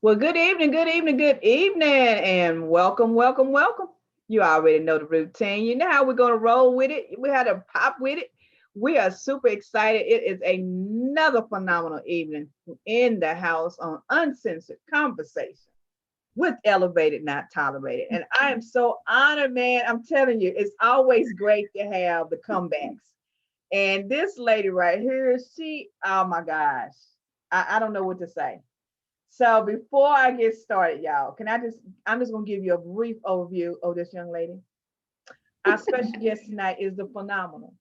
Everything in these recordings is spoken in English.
Well, good evening, good evening, good evening, and welcome, welcome, welcome. You already know the routine. You know how we're going to roll with it. We had to pop with it. We are super excited. It is another phenomenal evening in the house on Uncensored Conversation with Elevated, Not Tolerated. And I am so honored, man. I'm telling you, it's always great to have the comebacks. And this lady right here, oh my gosh, I don't know what to say. So before I get started, y'all, I'm just gonna give you a brief overview of this young lady. Our special guest tonight is the phenomenal,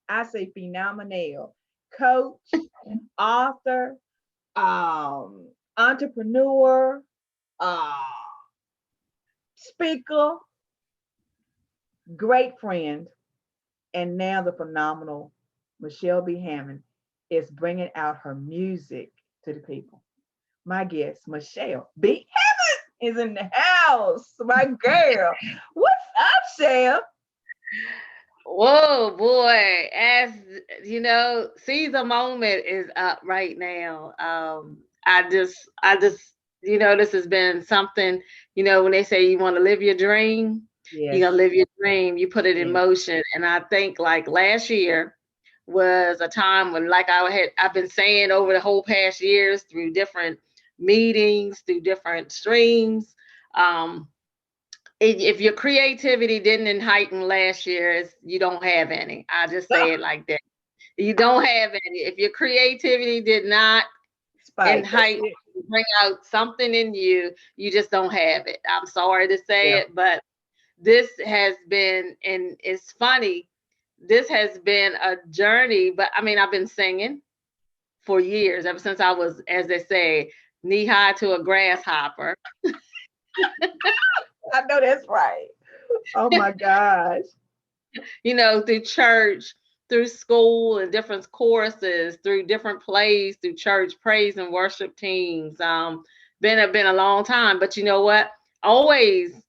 I say phenomenal, coach, author, entrepreneur, uh, speaker, great friend, and now the phenomenal Michelle B. Hammond is bringing out her music to the people. My guest, Michelle B. Hammond, is in the house. My girl. What's up, Shell? Whoa, boy. As you know, Caesar moment is up right now. I just, this has been something, when they say you want to live your dream, you're Yes. gonna live your dream, you put it in Yes. motion. And I think like last year was a time when, like I've been saying over the whole past years through different meetings, through different streams. Um, if your creativity didn't heighten last year, you don't have any. I just say it like that. You don't have any. If your creativity did not Spike. That's heighten, it. bring out something in you, you just don't have it. I'm sorry to say Yeah. it, but this has been, and it's funny, this has been a journey. But I mean, I've been singing for years, ever since I was, as they say, knee high to a grasshopper. I know that's right. Oh my gosh. Through church, through school and different courses, through different plays, through church praise and worship teams. Been a long time, but you know what? Always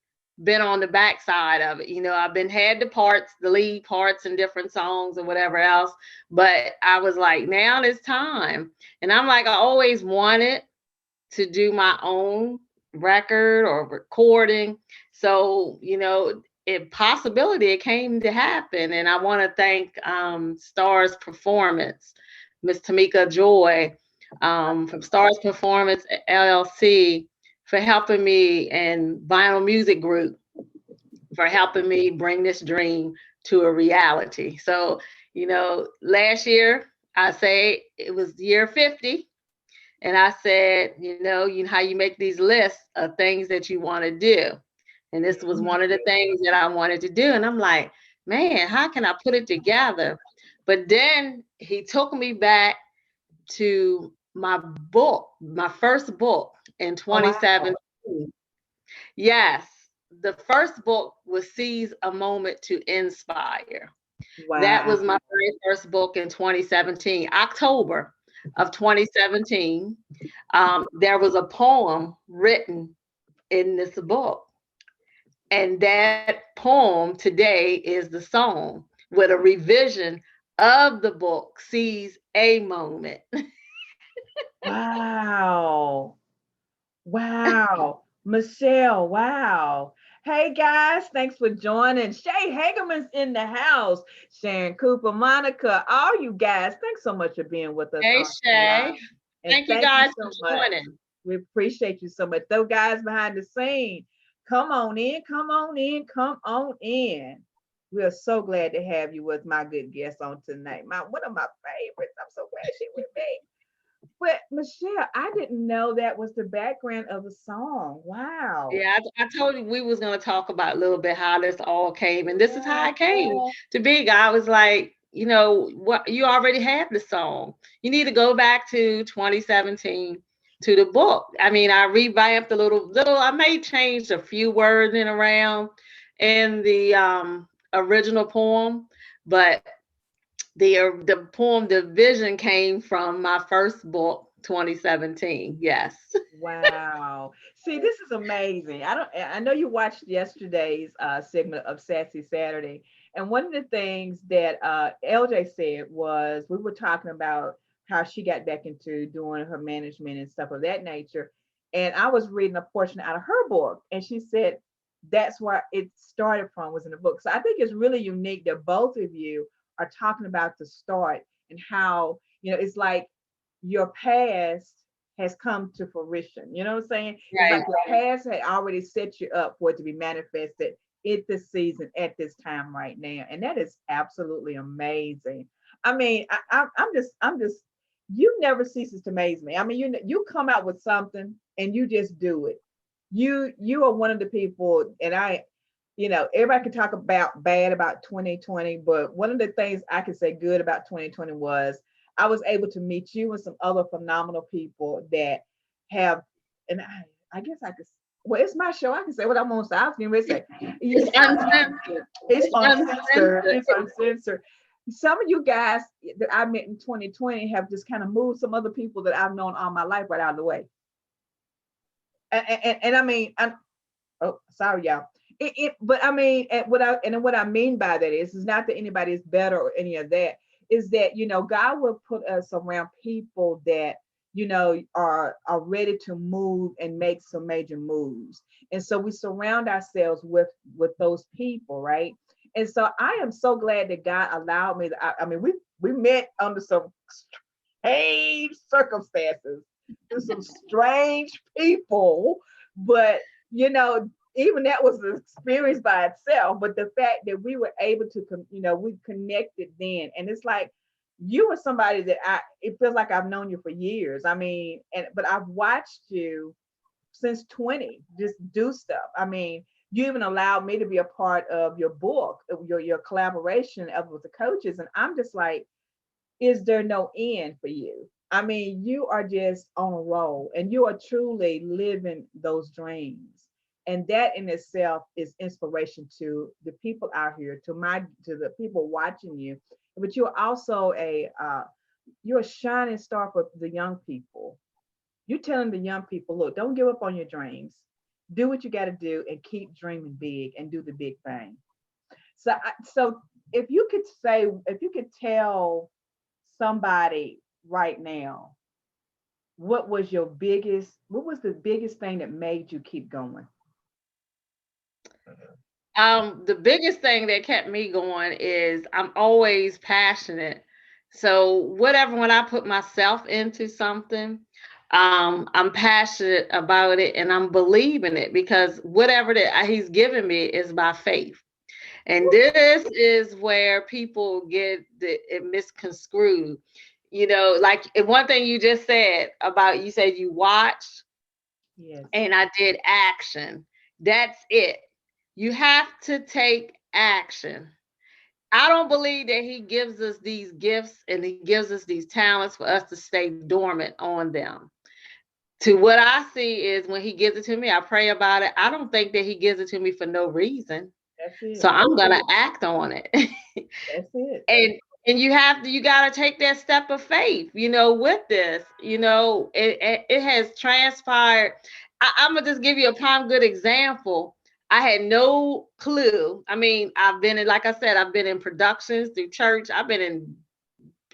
been on the backside of it. I've been had the lead parts in different songs or whatever else. But I was like, now it's time. And I'm like, I always wanted to do my own record or recording. So, it came to happen. And I want to thank Stars Performance, Miss Tamika Joy, from Stars Performance LLC, for helping me, and Vinyl Music Group for helping me bring this dream to a reality. So, last year, I say it was year 50. And I said, you know how you make these lists of things that you want to do. And this was one of the things that I wanted to do. And I'm like, man, how can I put it together? But then he took me back to my first book in Oh wow. 2017. Yes, the first book was Seize a Moment to Inspire. That Wow. was my very first book in 2017, October of 2017. There was a poem written in this book, and that poem today is the song with a revision of the book, Seize a Moment. Wow. Wow. Michelle, wow. Hey guys, thanks for joining. Shay Hagerman's in the house. Sharon Cooper, Monica, all you guys, thanks so much for being with us Hey, on tonight. Shay. And Thank you thank you guys for so much. joining. We appreciate you so much. Those guys behind the scene, come on in, come on in, come on in. We are so glad to have you with my good guest on tonight. One of my favorites. I'm so glad she with me. But Michelle, I didn't know that was the background of the song. Wow. Yeah, I told you we was gonna talk about a little bit how this all came, and this is how it came to be. I was like, what, you already have the song. You need to go back to 2017 to the book. I mean, I revamped a little. I may change a few words in around in the original poem, but the poem, the vision came from my first book, 2017. Yes. Wow. See, this is amazing. I know you watched yesterday's segment of Sassy Saturday. And one of the things that LJ said was we were talking about how she got back into doing her management and stuff of that nature. And I was reading a portion out of her book, and she said that's where it started from, was in the book. So I think it's really unique that both of you are talking about the start and how, it's like your past has come to fruition. You know what I'm saying? It's Right. like your past had already set you up for it to be manifested at this season, at this time right now. And that is absolutely amazing. I mean, I'm just, you never ceases to amaze me. I mean, you come out with something and you just do it. You are one of the people, and everybody can talk about bad about 2020, but one of the things I can say good about 2020 was I was able to meet you and some other phenomenal people that have, and I guess I could, well, it's my show. I can say what I'm going to say. I was going to say, It's uncensored. it's It's uncensored. uncensored. It's uncensored. Some of you guys that I met in 2020 have just kind of moved some other people that I've known all my life right out of the way. And I mean, oh, sorry, y'all. But I mean, what I mean by that is not that anybody is better or any of that. Is that God will put us around people that are ready to move and make some major moves, and so we surround ourselves with those people, right? And so I am so glad that God allowed me. I mean, we met under some strange circumstances, with some strange people, but even that was an experience by itself. But the fact that we were able to we connected then, and it's like you were somebody that it feels like I've known you for years. I mean, but I've watched you since 20 just do stuff. I mean, you even allowed me to be a part of your book, your collaboration of with the coaches, and I'm just like, is there no end for you? I mean, you are just on a roll, and you are truly living those dreams. And that in itself is inspiration to the people out here, to the people watching you. But you're also you're a shining star for the young people. You're telling the young people, look, don't give up on your dreams. Do what you got to do and keep dreaming big and do the big thing. So if you could tell somebody right now, what was the biggest thing that made you keep going? The biggest thing that kept me going is I'm always passionate. So whatever, when I put myself into something, I'm passionate about it and I'm believing it because whatever that he's given me is by faith. And this is where people get it misconstrued. Like one thing you just said about, you said you watched Yes. and I did action. That's it. You have to take action. I don't believe that he gives us these gifts and he gives us these talents for us to stay dormant on them. To what I see is when he gives it to me, I pray about it. I don't think that he gives it to me for no reason. That's So it. I'm gonna act on it. That's it. and you gotta take that step of faith, with this. It has transpired. I'm gonna just give you a prime good example. I had no clue. I mean, like I said, I've been in productions through church. I've been in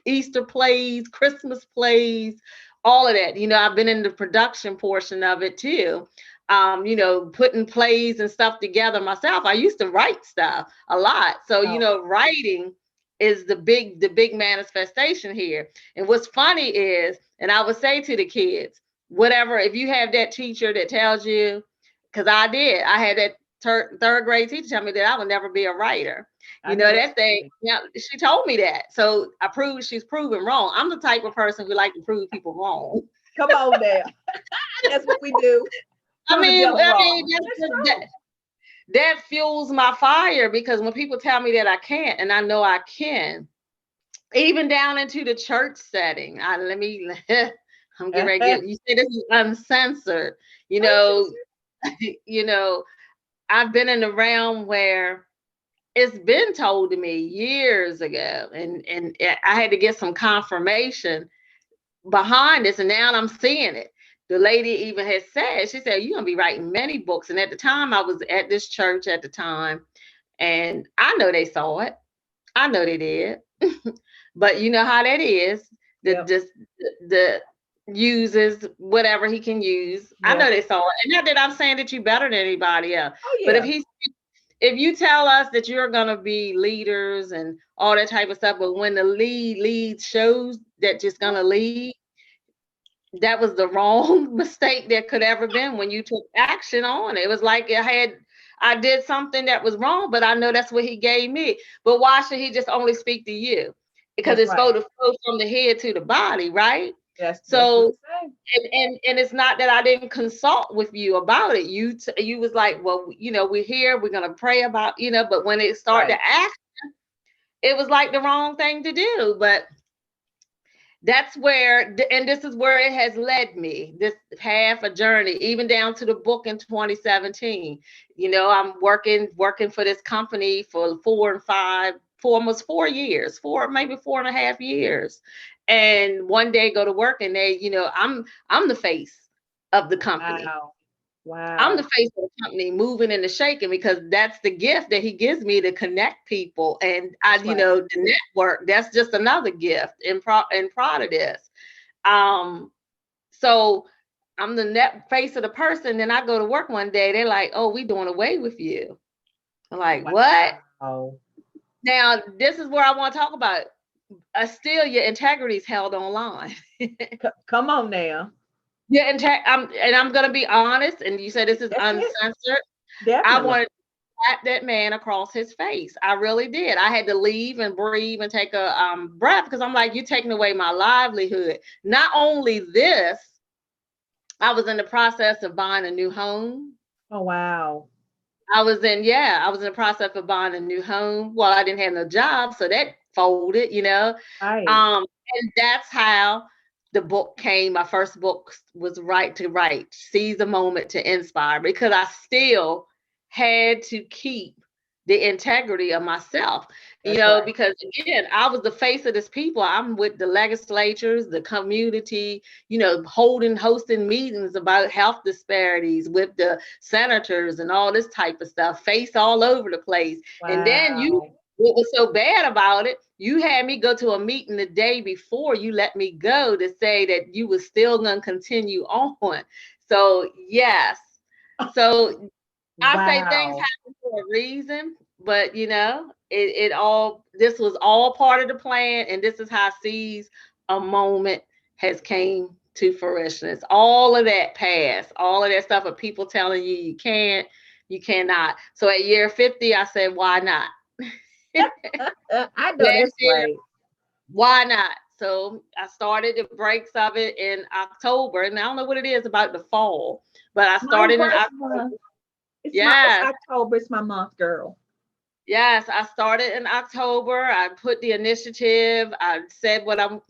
Easter plays, Christmas plays, all of that. I've been in the production portion of it too. Putting plays and stuff together myself. I used to write stuff a lot. So, Oh, writing is the big manifestation here. And what's funny is, and I would say to the kids, whatever, if you have that teacher that tells you, because I had that third grade teacher tell me that I would never be a writer. I know that's That thing, right. yeah, she told me that. So she's proven wrong. I'm the type of person who like to prove people wrong. Come on there. That's what we do. I Prove the mean, devil I mean, wrong. That's true. that fuels my fire because when people tell me that I can't, and I know I can, even down into the church setting. I'm getting ready to get. You say this is uncensored. You know, you know. I've been in the realm where it's been told to me years ago, and I had to get some confirmation behind this, and now I'm seeing it. The lady even has said, she said, you're gonna be writing many books. And at the time, I was at this church at the time, and I know they saw it. I know they did. But you know how that is. The Yep. just the uses whatever he can use. I know Yep. they saw it. And not that I'm saying that you better than anybody else. Oh But yeah. if you tell us that you're gonna be leaders and all that type of stuff, but when the lead shows that just gonna lead, that was the wrong mistake that could ever been when you took action on it. It was like I did something that was wrong, but I know that's what he gave me. But why should he just only speak to you? Because That's it's right. supposed to flow from the head to the body, right? That's what So it says. and it's not that I didn't consult with you about it. You was like, well, we're here, we're gonna pray about, but when it started Right. to act, it was like the wrong thing to do. But that's where, and this is where it has led me, this half a journey, even down to the book in 2017. I'm working for this company for almost 4 years, maybe 4.5 years. And one day go to work and I'm the face of the company. Wow. I'm the Wow. face of the company, moving and the shaking, because that's the gift that he gives me to connect people. And That's right. the network, that's just another gift in part of this. Um, so I'm the net face of the person. Then I go to work one day, they're like, "Oh, we doing away with you." I'm like, "What?" Wow. Now, this is where I want to talk about. Still, your integrity is held online. Come on now. And I'm gonna be honest. And you said this is That's it. uncensored. I Definitely. wanted to slap that man across his face. I really did. I had to leave and breathe and take a breath, because I'm like, you're taking away my livelihood. Not only this, I was in the process of buying a new home. Oh wow. I was in the process of buying a new home. Well, I didn't have no job, so that folded. Right. And that's how the book came. My first book was Right to Write, Seize a Moment to Inspire, because I still had to keep the integrity of myself, That's right. because again, I was the face of this people. I'm with the legislatures, the community, hosting meetings about health disparities with the senators and all this type of stuff, face all over the place. And then Wow. what was so bad about it, you had me go to a meeting the day before you let me go to say that you were still going to continue on. So, yes. So I say things Wow. happen for a reason, but this was all part of the plan, and this is how Seize a Moment has came to fruition. It's all of that past, all of that stuff of people telling you you can't, you cannot. So at year 50, I said, why not? I know Last that's year, right. why not? So I started the breaks of it in October, and I don't know what it is about the fall, but I My started in birth October. month. It's Yes. October. It's my month, girl. Yes, I started in October. I put the initiative. I said I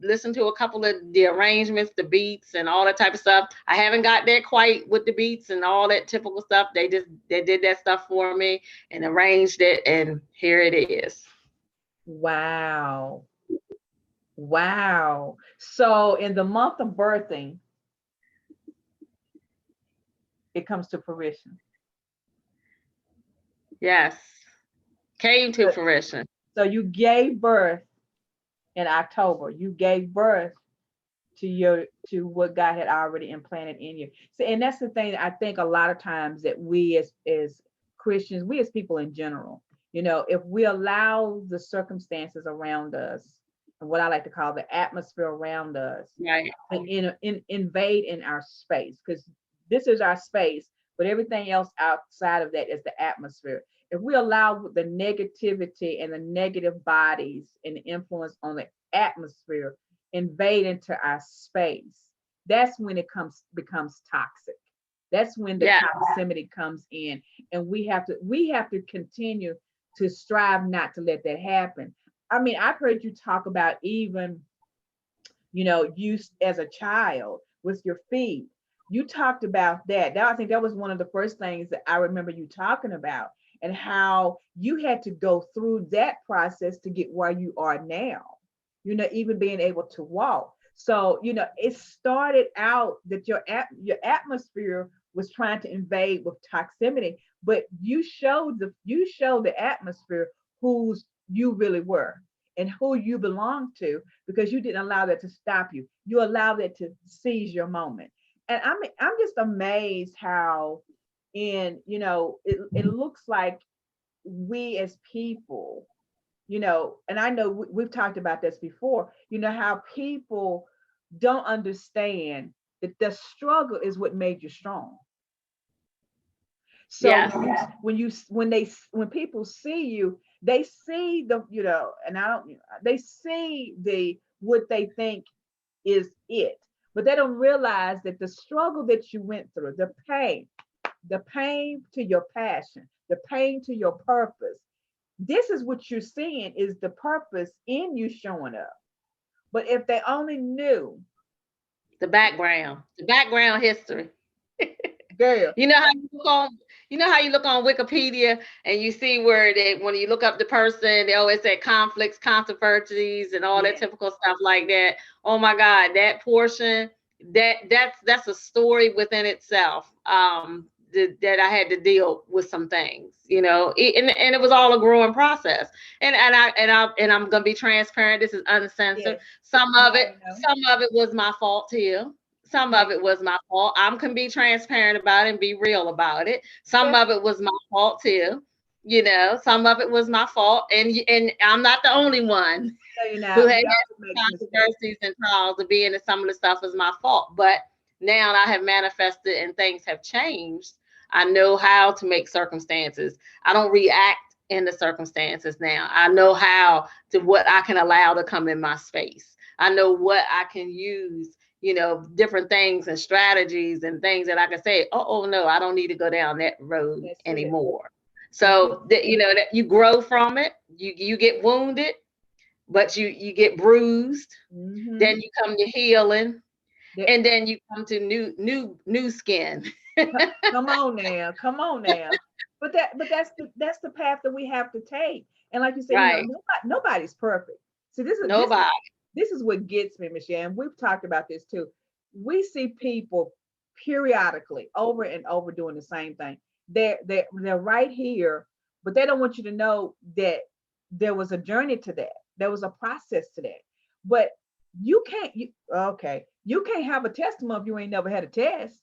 listened to a couple of the arrangements, the beats, and all that type of stuff. I haven't got that quite with the beats and all that typical stuff. They did that stuff for me and arranged it, and here it is. Wow. Wow. So in the month of birthing, it comes to fruition. Yes, came to So fruition. so you gave birth in October. You gave birth to what God had already implanted in you. So, and that's the thing, I think a lot of times that we as Christians, we as people in general, if we allow the circumstances around us, and what I like to call the atmosphere around us, Right. invade in our space, because this is our space, but everything else outside of that is the atmosphere. If we allow the negativity and the negative bodies and the influence on the atmosphere invade into our space, that's when it becomes toxic. That's when the Yeah. toxicity comes in, and we have to continue to strive not to let that happen. I mean, I've heard you talk about even you as a child with your feet. You talked about that. I think that was one of the first things that I remember you talking about, and how you had to go through that process to get where you are now. Even being able to walk. So, it started out that your atmosphere was trying to invade with toxicity, but you showed the atmosphere who's you really were and who you belong to, because you didn't allow that to stop you. You allowed it to seize your moment. And I'm just amazed how it looks like we as people, and I know we've talked about this before, how people don't understand that the struggle is what made you strong. So Yes. when people see you, they see and I don't, they see what they think is it, but they don't realize that the struggle that you went through, the pain to your passion, the pain to your purpose. This is what you're seeing is the purpose in you showing up. But if they only knew, The background history. girl, You know how you look on, Wikipedia and you see where they, when you look up the person, they always say conflicts, controversies, and all that yeah, typical stuff like that. Oh my God, that portion, that's a story within itself. That I had to deal with some things, and it was all a growing process. And I'm gonna be transparent. This is uncensored. yes, Some you of it, already know. some of it was my fault too. Some Yeah, of it was my fault. I can be transparent about it and be real about it. Some yeah, of it was my fault too. Some of it was my fault, and I'm not the only one no, you're who not. had We all make mistakes. controversies and trials of being that some of the stuff is my fault. But now I have manifested and things have changed. I know how to make circumstances. I don't react in the circumstances now. I know how to what I can allow to come in my space. I know what I can use, different things and strategies and things that I can say, oh no, I don't need to go down that road That's it. anymore. And people, So that that you grow from it, you get wounded, but you get bruised, hmm then you come to healing, that, and then you come to new skin. come on now, come on now. But that's the path that we have to take. And like you said, Right. nobody's perfect. See, Nobody. this is what gets me, Michelle. And we've talked about this too. We see people periodically over and over doing the same thing. They're right here, but they don't want you to know that there was a journey to that. There was a process to that. But you can't have a testimony if you ain't never had a test.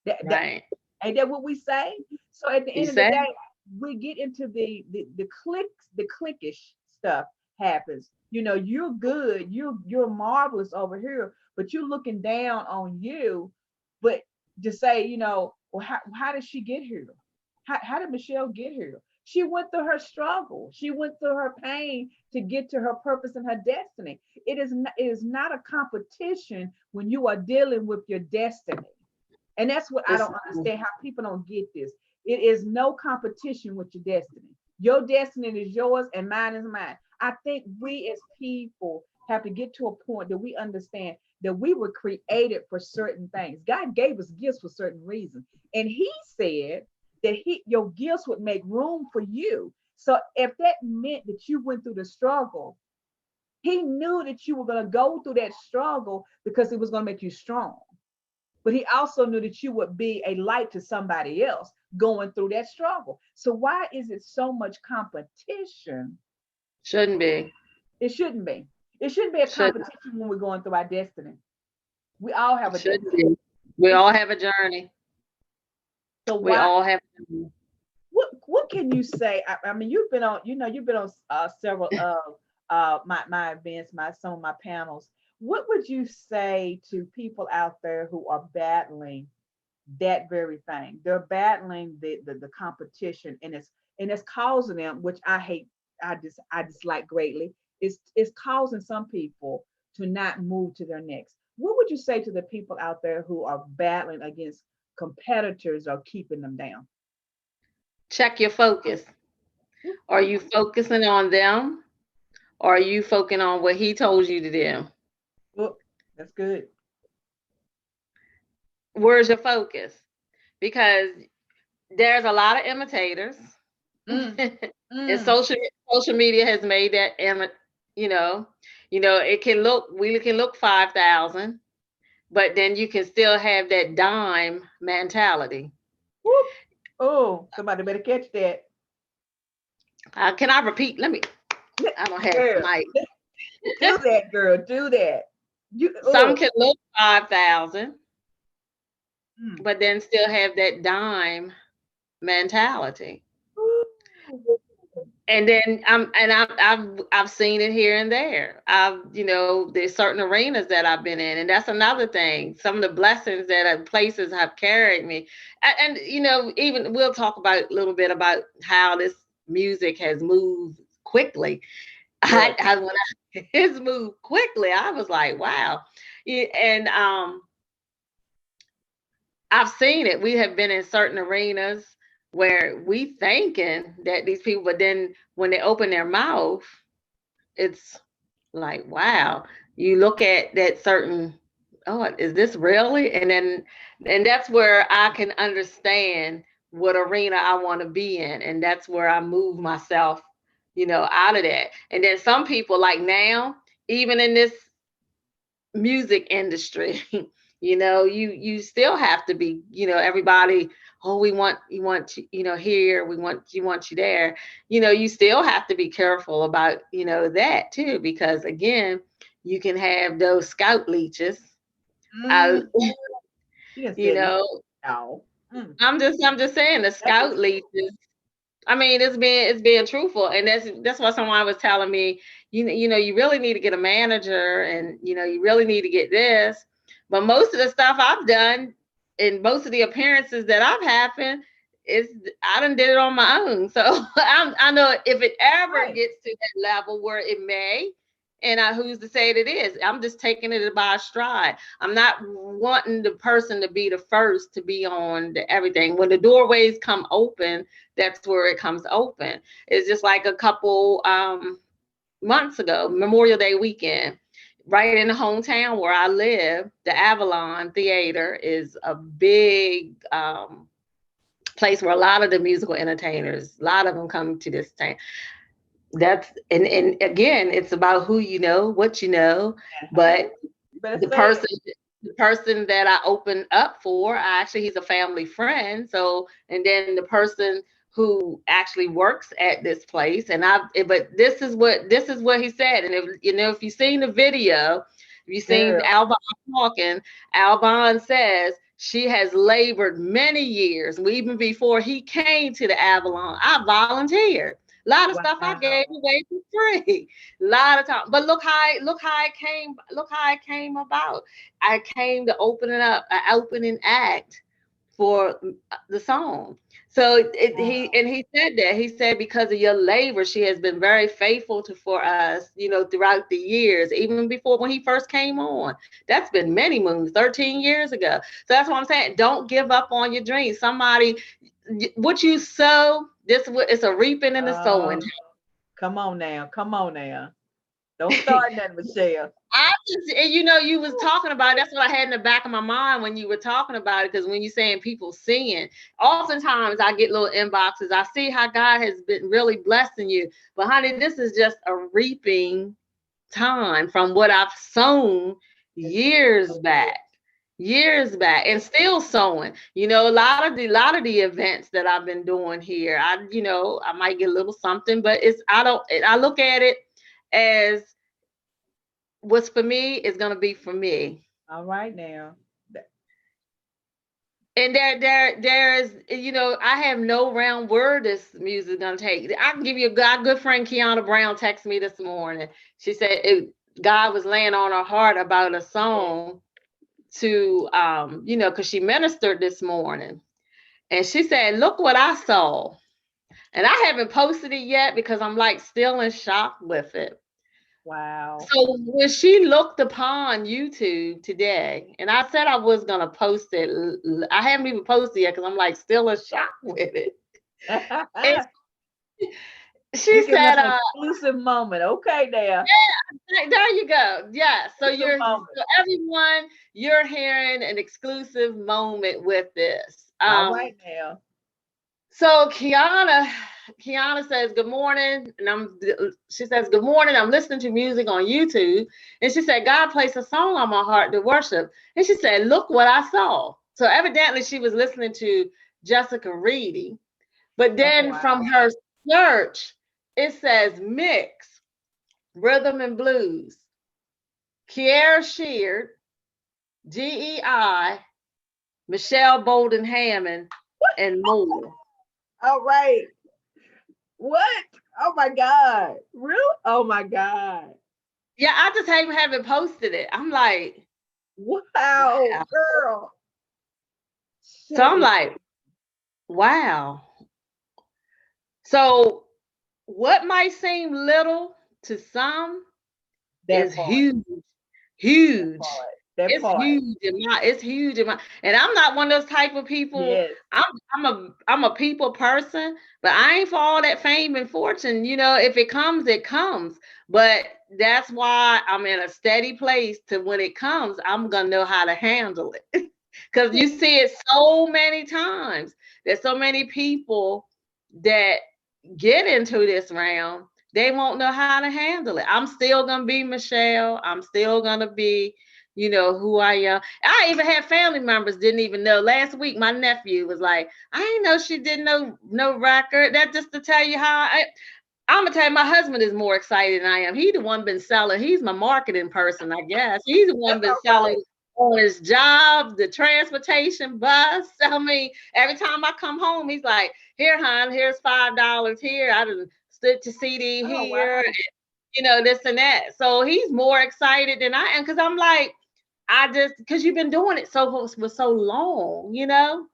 That Right. ain't that what we say? So at the You end of the say? day, we get into the clicks, the cliquish stuff happens. You're good, you're marvelous over here, but you're looking down on you. But to say, well, how did she get here? How did Michelle get here? She went through her struggle. She went through her pain to get to her purpose and her destiny. It is not a competition when you are dealing with your destiny. And that's what I It's don't understand, how people don't get this. It is no competition with your destiny. Your destiny is yours and mine is mine. I think we as people have to get to a point that we understand that we were created for certain things. God gave us gifts for certain reasons. And he said that your gifts would make room for you. So if that meant that you went through the struggle, he knew that you were going to go through that struggle because it was going to make you strong. But he also knew that you would be a light to somebody else going through that struggle. So why is it so much competition? shouldn't be. It shouldn't be. It shouldn't be a Shouldn't. competition when we're going through our destiny. We all have It a shouldn't destiny. be. We It all should, have a journey. so We why? all have a journey. What can you say? I mean, you've been on several of my events, some of my panels. What would you say to people out there who are battling that very thing? They're battling the competition, and it's causing them, which I hate. I dislike greatly. It's causing some people to not move to their next. What would you say to the people out there who are battling against competitors or keeping them down? Check your focus. Are you focusing on them, or are you focusing on what he told you to do? Oh, that's good. Where's your focus? Because there's a lot of imitators. Mm, And mm, social media has made that you know We can look 5,000, but then you can still have that dime mentality. Whoop. Oh, somebody better catch that. Can I repeat? I don't have the Girl, mic. do that, girl. Do that. You Some oh. can look 5,000, Mm. but then still have that dime mentality. Ooh. And then I've seen it here and there. There's certain arenas that I've been in, and that's another thing. Some of the blessings that places have carried me, and even we'll talk about a little bit about how this music has moved quickly. Yes. It's moved quickly. I was like, wow. Yeah, and I've seen it. We have been in certain arenas where we thinking that these people, but then when they open their mouth, it's like, wow. You look at that certain, oh, is this really? And that's where I can understand what arena I want to be in. And that's where I move myself, out of that. And then some people like now, even in this music industry, you still have to be, everybody, oh, we want you, here, we want you there. You still have to be careful about, that too, because again, you can have those scout leeches. Mm. uh, You done you said it. know, No. Mm. I'm just saying the That's scout leeches. I mean, it's being truthful, and that's why someone was telling me, you really need to get a manager, and you really need to get this. But most of the stuff I've done, and most of the appearances that I've happened, is I done did it on my own. So I know if it ever right. gets to that level where it may, and who's to say it is? I'm just taking it by stride. I'm not wanting the person to be the first to be on everything. When the doorways come open, that's where it comes open. It's just like a couple months ago, Memorial Day weekend, right in the hometown where I live, the Avalon Theater is a big place where a lot of the musical entertainers, a lot of them come to this town. And again, it's about who you know, what you know, Uh-huh. but You better the say it. person the person that I opened up for, actually he's a family friend. So, and then the person who actually works at this place, but this is what he said. And if you've seen the video, if you've seen Girl. Albon talking, Albon says she has labored many years, even before he came to the Avalon. I volunteered. A lot of stuff I gave Wow. away for free. A lot of time. But look how it came about. I came to open it up, an opening act for the song. So he said that, he said, because of your labor, she has been very faithful for us, throughout the years, even before when he first came on. That's been many moons, 13 years ago. So that's what I'm saying. Don't give up on your dreams. What you sow, it's a reaping and a Uh, sowing. come on now. Come on now. Don't start nothing, Michelle. And you was talking about it, that's what I had in the back of my mind when you were talking about it, because when you're saying people seeing, oftentimes I get little inboxes. I see how God has been really blessing you, but honey, this is just a reaping time from what I've sown years back. Years back, and still sowing. A lot of the events that I've been doing here, I might get a little something, but I look at it as what's for me is going to be for me. All right now. And there's, I have no round word this music is going to take. I can give you a good friend, Kiana Brown, texted me this morning. She said God was laying on her heart about a song to, because she ministered this morning. And she said, look what I saw. And I haven't posted it yet because I'm like still in shock with it. Wow. So when she looked upon YouTube today, and I said I was gonna post it, I haven't even posted yet because I'm like still in shock with it. And she You give us said, an exclusive moment. Okay, there. there you go. Yeah. Exclusive moment. So everyone, you're hearing an exclusive moment with this. All right now. So Kiana, Kiana says, good morning. And she says, good morning. I'm listening to music on YouTube. And she said, God placed a song on my heart to worship. And she said, look what I saw. So evidently she was listening to Jessica Reedy. But then from her search, it says mix, rhythm and blues, Kiera Sheard, GEI, Michelle Bolden Hammond, and more. All right. What? Oh my God. Really? Oh my God. Yeah, I just haven't posted it. I'm like, Wow, wow. girl. So I'm like, wow. So what might seem little to some is huge, huge. That It's part. huge it's huge in my, and I'm not one of those type of people. Yes. I'm a people person, but I ain't for all that fame and fortune. You know, if it comes, it comes. But that's why I'm in a steady place to when it comes, I'm gonna know how to handle it. Because you see it so many times. There's so many people that get into this realm, they won't know how to handle it. I'm still gonna be Michelle. I'm still gonna be, you know, who I am. I even had family members didn't even know. Last week, my nephew was like, I didn't know she did no record. That just to tell you how I'm gonna tell you, my husband is more excited than I am. He the one been selling. He's my marketing person, I guess. He's the one been selling on his job, the transportation bus. I mean, every time I come home, he's like, "Here, hon, here's $5 here. I done stood to CD here, and, you know, this and that." So he's more excited than I am because I'm like, because you've been doing it for so long, you know.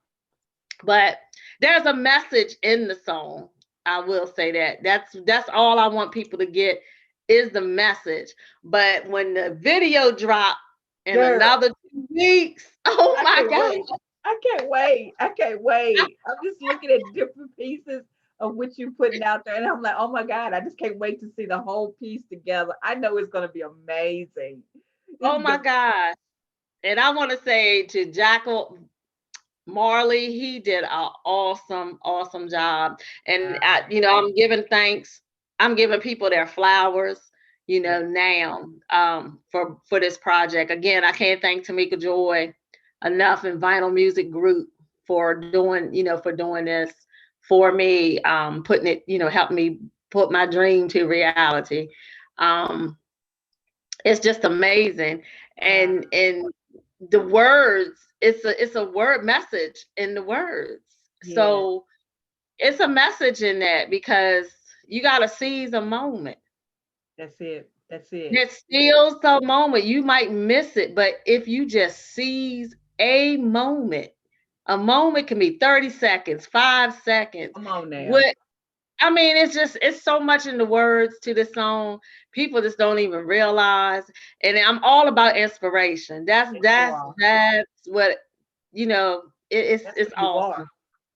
But there's a message in the song. I will say that. That's all I want people to get is the message. But when the video dropped in another 2 weeks, oh my God. I can't wait. I can't wait. I'm just looking at different pieces of what you're putting out there. And I'm like, oh my God, I just can't wait to see the whole piece together. I know it's going to be amazing. Oh my God. And I want to say to Jackal Marley, he did an awesome job. And you know, I'm giving thanks. I'm giving people their flowers, you know, now for this project. Again, I can't thank Tamika Joy enough and Vinyl Music Group for doing, you know, for doing this for me, putting it, you know, helping me put my dream to reality. It's just amazing. And the words, it's a word message in the words. So it's a message in that because you got to seize a moment. That's it. That's it. It's still some moment. You might miss it, but if you just seize a moment can be 30 seconds, 5 seconds. Come on now. What I mean, it's so much in the words to this song. People just don't even realize. And I'm all about inspiration. That's what, you know, it's awesome.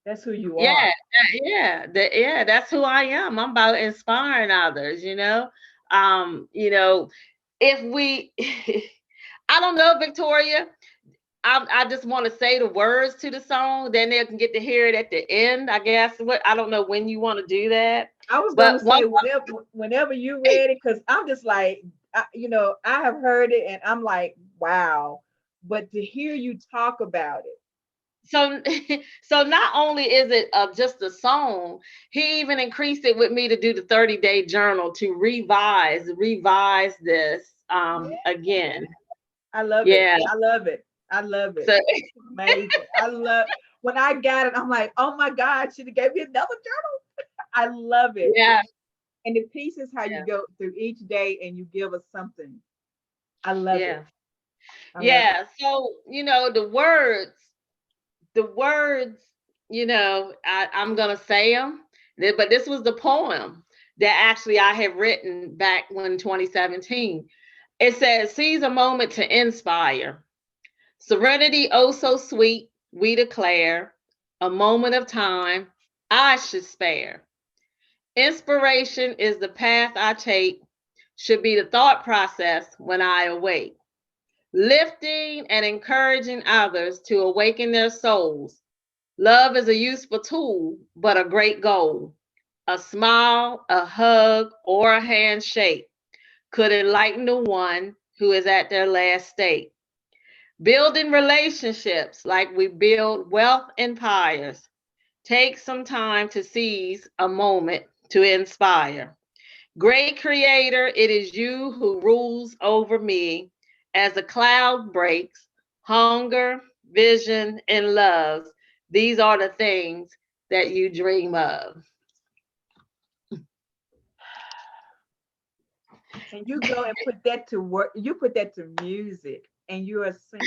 That's who you Yeah, are. yeah, that's who I am. I'm about inspiring others, you know. You know, if we I don't know, Victoria. I just want to say the words to the song, then they can get to hear it at the end. I guess I don't know when you want to do that. I was going to say whenever you're ready, because I'm just like, you know, I have heard it and I'm like, wow. But to hear you talk about it. So not only is it just a song, he even increased it with me to do the 30-day journal to revise this again. I love it. I love it. I love it. So, it's amazing. I love when I got it, I'm like, oh my God, she gave me another journal. I love it. Yeah. And the piece is how you go through each day and you give us something. I love it. Yeah. So, you know, the words, you know, I'm going to say them, but this was the poem that actually I had written back when 2017. It says, seize a moment to inspire. Serenity, oh so sweet, we declare, a moment of time I should spare. Inspiration is the path I take, should be the thought process when I awake. Lifting and encouraging others to awaken their souls. Love is a useful tool, but a great goal. A smile, a hug, or a handshake could enlighten the one who is at their last state. Building relationships like we build wealth empires. Take some time to seize a moment to inspire. Great Creator, it is you who rules over me as the cloud breaks, hunger, vision, and love. These are the things that you dream of. And you go and put that to work. You put that to music, and you're a singer,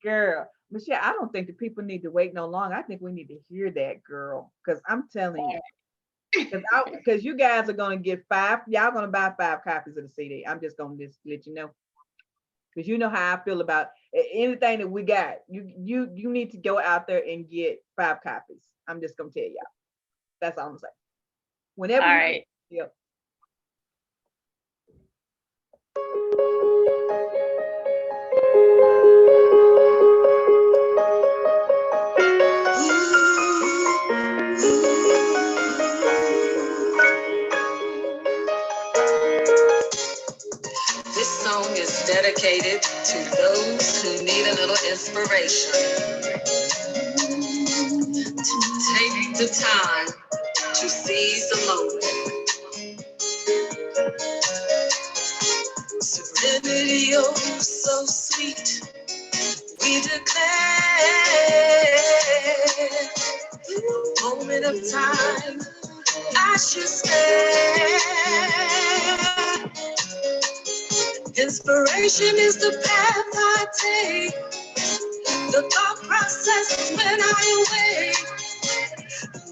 girl. Michelle, I don't think the people need to wait no longer. I think we need to hear that, girl. Because I'm telling you, because you guys are gonna get five. Y'all gonna buy 5 copies of the CD. I'm just gonna just let you know, because you know how I feel about anything that we got. You need to go out there and get 5 copies. I'm just gonna tell y'all. That's all I'm saying. Whenever All you right. yeah. This song is dedicated to those who need a little inspiration. Take the time to seize the moment. Serenity, oh, so sweet. We declare a moment of time. I should stay. Inspiration is the path I take. The thought process when I awake.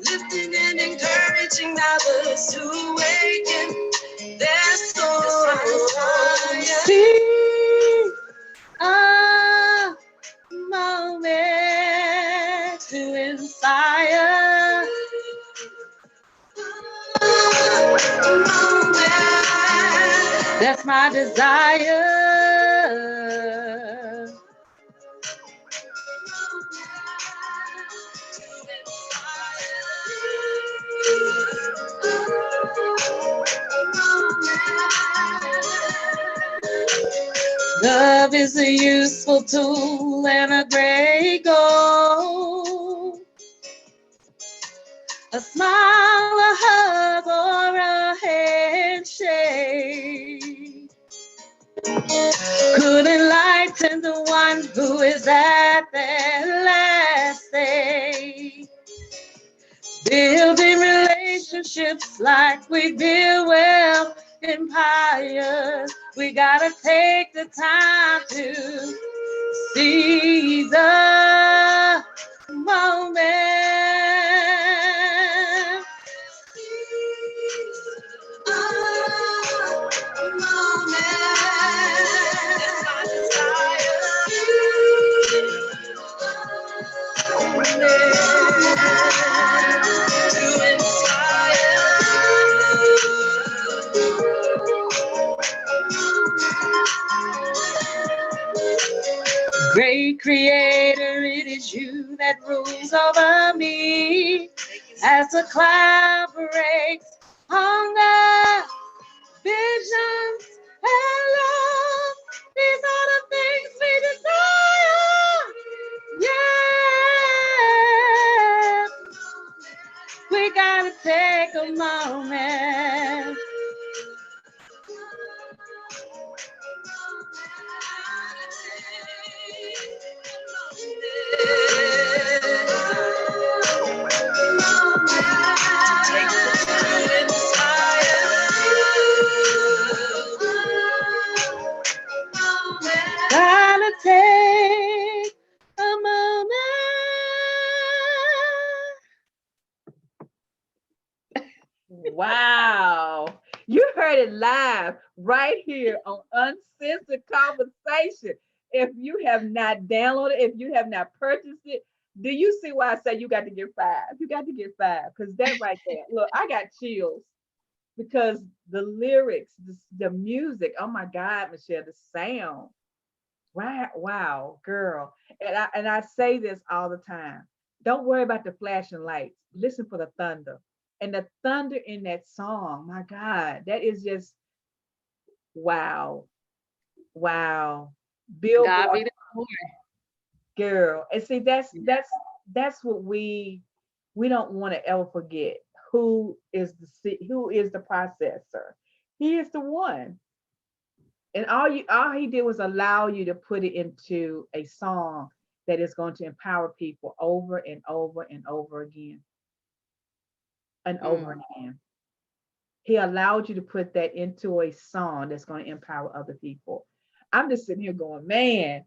Lifting and encouraging others to awaken their soul. Seize a moment to inspire. That's my desire. Love is a useful tool and a great goal. A smile, a hug, or a handshake could enlighten the one who is at their last stage. Building relationships like we build wealth empires. We gotta take the time to seize the moment. Great Creator, it is you that rules over me. As the cloud breaks, hunger, visions, and love. These are the things we desire. Yeah. We gotta take a moment. Gotta take a moment. Wow. You heard it live right here on Uncensored Conversation. If you have not downloaded, if you have not purchased it, do you see why I say you got to get 5? You got to get 5 because that right there. Look, I got chills because the lyrics, the music, oh my God, Michelle, the sound. Wow, wow, girl. And I say this all the time. Don't worry about the flashing lights. Listen for the thunder. And the thunder in that song, my God, that is just wow, wow. God Billboard be the glory. girl. And see, that's what we don't want to ever forget. Who is the processor? He is the one. And all he did was allow you to put it into a song that is going to empower people over and over and over again and over Mm. again. He allowed you to put that into a song that's going to empower other people. I'm just sitting here going, man,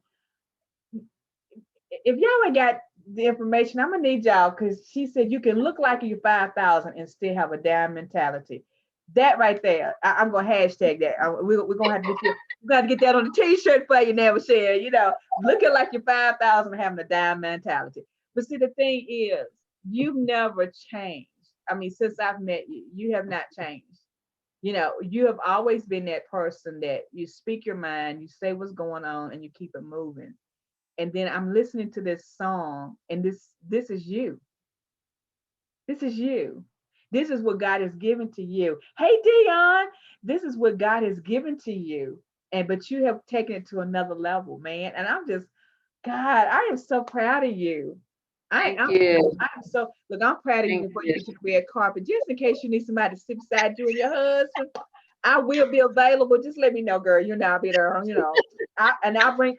if y'all ain't got the information, I'm gonna need y'all because she said you can look like you're 5,000 and still have a damn mentality. That right there, I'm gonna hashtag that. We're gonna have to get that on the t-shirt for you now, Michelle. You know, looking like you're 5,000 and having a damn mentality. But see, the thing is, you've never changed. I mean, since I've met you, you have not changed. You know, you have always been that person that you speak your mind, you say what's going on, and you keep it moving. And then I'm listening to this song, and this is you. This is you. This is what God has given to you. Hey Dion, this is what God has given to you. And but you have taken it to another level, man. And I'm just, God, I am so proud of you. I Thank am you. I'm so look, I'm proud of you Thank before you you. get to the red carpet. Just in case you need somebody to sit beside you and your husband, I will be available. Just let me know, girl. You know, I'll be there, you know. I'll bring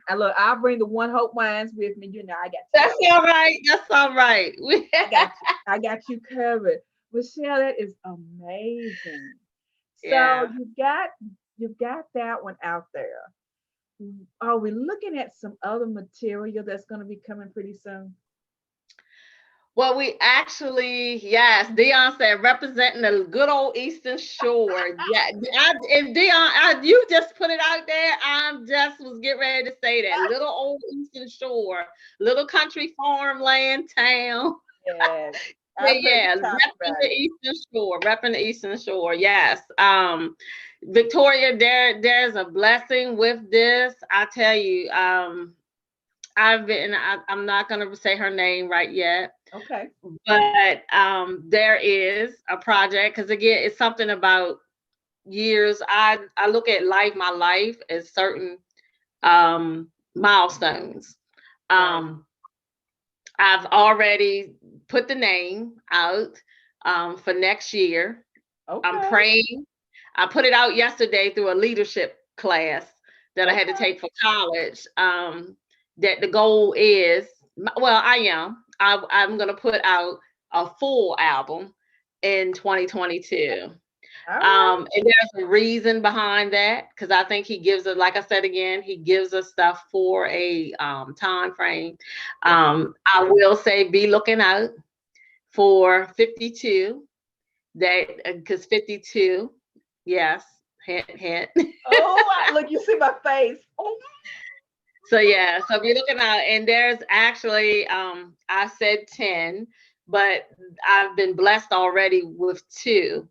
the one hope wines with me. You know, I got you That's covered. all right. That's all right. I got you. I got you covered. Michelle, that is amazing. So Yeah. you've got that one out there. Are we looking at some other material that's going to be coming pretty soon? Well, we actually, yes, Dion said representing the good old Eastern Shore. Yeah, if Dion, you just put it out there, I'm just was getting ready to say that little old Eastern Shore, little country farmland town. Yes, Yeah, I've heard you yeah, talk repping about the it. Eastern Shore, repping the Eastern Shore. Yes, Victoria, there's a blessing with this. I tell you, I'm not gonna say her name right yet, Okay. but there is a project because again, it's something about years. I look at my life as certain milestones. Right. Um, I've already put the name out for next year. I'm Okay. praying. I put it out yesterday through a leadership class that I had to Okay. take for college. That the goal is, well, I'm going to put out a full album in 2022. All right. And there's a reason behind that because I think he gives us, like I said again, he gives us stuff for a time frame. Yes. I will say, be looking out for 52. That because 52, yes, hint, hint. Oh, look, you see my face. Oh, So yeah, so be looking out, and there's actually I said 10, but I've been blessed already with two.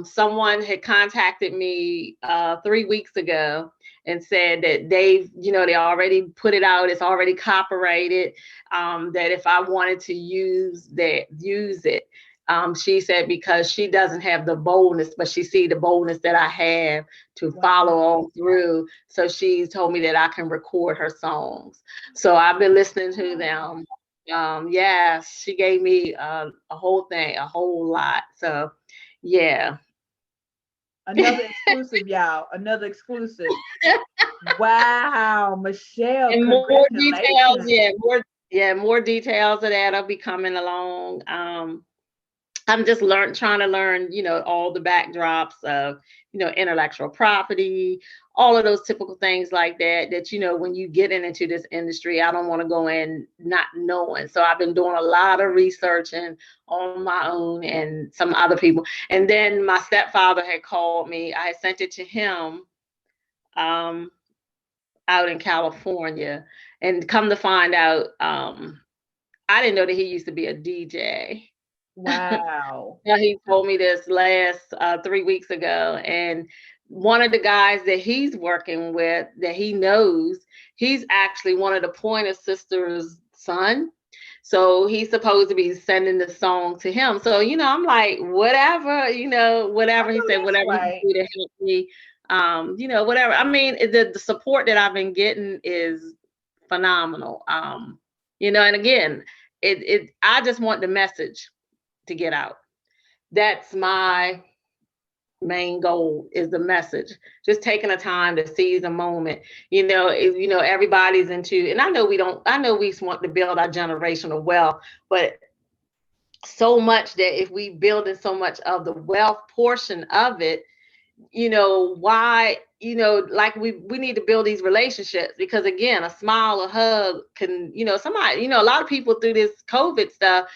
Someone had contacted me 3 weeks ago and said that they already put it out, it's already copyrighted, that if I wanted to use it. She said because she doesn't have the boldness, but she see the boldness that I have to wow. follow on through. So she told me that I can record her songs. So I've been listening to them. Yeah, she gave me a whole thing, a whole lot. So yeah. Another exclusive, y'all. Another exclusive. Wow, Michelle, And more details, congratulations. more details of that will be coming along. I'm just trying to learn, all the backdrops of, intellectual property, all of those typical things like that, when you get into this industry, I don't want to go in not knowing. So I've been doing a lot of researching on my own and some other people. And then my stepfather had called me. I had sent it to him um, out in California. And come to find out, I didn't know that he used to be a DJ. Wow. Yeah, he told me this last 3 weeks ago, and one of the guys that he's working with that he knows, he's actually one of the Pointer Sisters' son. So he's supposed to be sending the song to him. So, I'm like, whatever, I whatever he know said, that's whatever he can right. do to help me, whatever. I mean, the support that I've been getting is phenomenal. And again, I just want the message to get out. That's my main goal, is the message. Just taking the time to seize a moment. Everybody's into, and I know we want to build our generational wealth, but so much that if we building so much of the wealth portion of it, why, like we need to build these relationships, because again, a smile, a hug can, somebody, a lot of people through this COVID stuff,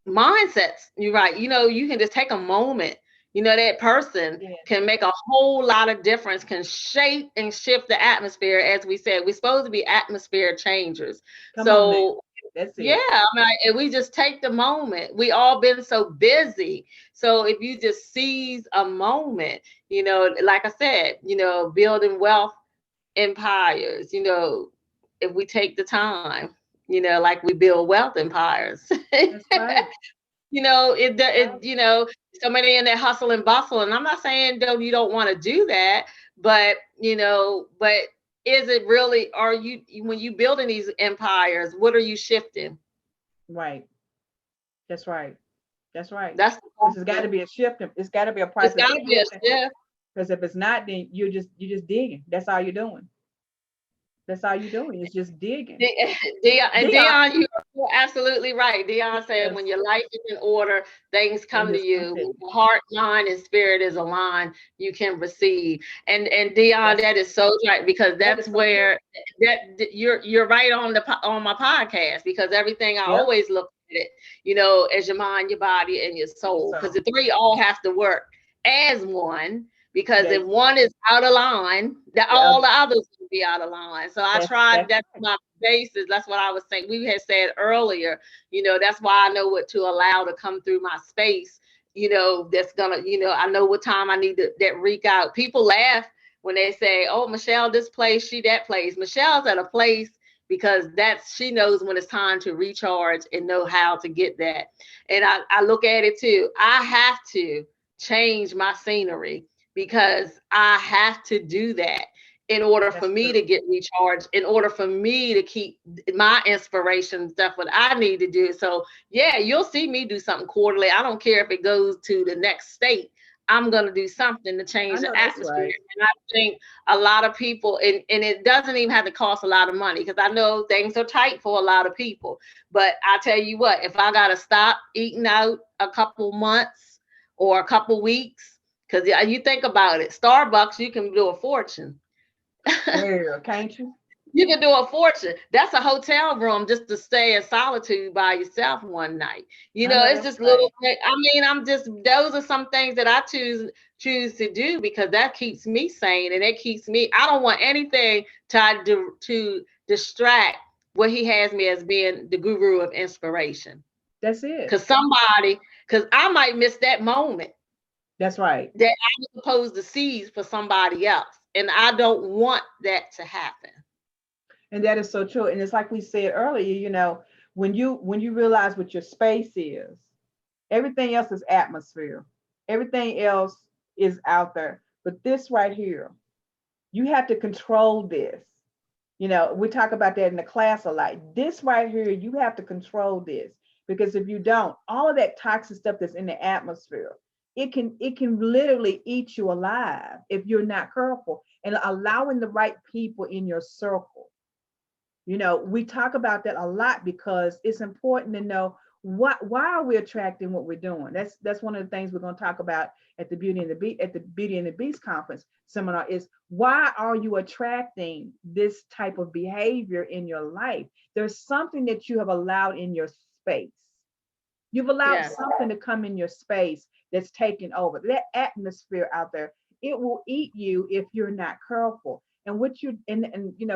mindsets, you're right, you can just take a moment, that person Yeah. can make a whole lot of difference, can shape and shift the atmosphere. As we said, we're supposed to be atmosphere changers. Come on now. So That's yeah, it. I mean, and we just take the moment. We all been so busy. So if you just seize a moment, like I said, building wealth empires, if we take the time, like we build wealth empires. That's right. That's right. So many in that hustle and bustle. And I'm not saying though you don't want to do that, but but is it really, are you, when you building these empires, what are you shifting? Right. That's right. That's right. That's the This has got to question. be a shift. It's got to be a It's process of got to be a shifting. shift. Because if it's not, then you're just digging. That's all you're doing. That's all you're doing. It's just digging. Dion. Dion, you're absolutely right. Dion said, Yes. when your life is in order, things And come to just you. When continue. your heart, mind, and spirit is aligned, you can receive. And Dion, That's that is so right, because that that's is so true. where you're right on on my podcast, because everything I Yep. always look at it, as your mind, your body, and your soul, because So the three all have to work as one. Because if they one is out of line, the all other the others will be out of line. So I tried. that's That's right. my basis. That's what I was saying. We had said earlier. That's why I know what to allow to come through my space. That's gonna. I know what time I need to that reek out. People laugh when they say, "Oh, Michelle, this place, she that place." Michelle's at a place because she knows when it's time to recharge and know how to get that. And I look at it too. I have to change my scenery, because I have to do that in order for That's me true. to get recharged, in order for me to keep my inspiration stuff, what I need to do. So yeah, you'll see me do something quarterly. I don't care if it goes to the next state. I'm going to do something to I change know the that's atmosphere. right. And I think a lot of people, and it doesn't even have to cost a lot of money, because I know things are tight for a lot of people. But I tell you what, if I got to stop eating out a couple months or a couple weeks, because you think about it, Starbucks, you can do a fortune. Girl, can't you? You can do a fortune. That's a hotel room just to stay in solitude by yourself one night. I know It's that's just little. right. I mean, those are some things that I choose to do, because that keeps me sane, and it keeps me. I don't want anything to distract what he has me as being the guru of inspiration. That's it. Because I might miss that moment That's right. that I was supposed to seize for somebody else. And I don't want that to happen. And that is so true. And it's like we said earlier, when you realize what your space is, everything else is atmosphere. Everything else is out there. But this right here, you have to control this. We talk about that in the class a lot. This right here, you have to control this, because if you don't, all of that toxic stuff that's in the atmosphere, it can literally eat you alive if you're not careful and allowing the right people in your circle. We talk about that a lot because it's important to know why are we attracting what we're doing. That's one of the things we're going to talk about at the Beauty and the Beast conference seminar, is why are you attracting this type of behavior in your life? There's something that you have allowed in your space. You've allowed Yeah. something to come in your space that's taken over. That atmosphere out there, it will eat you if you're not careful. And what you and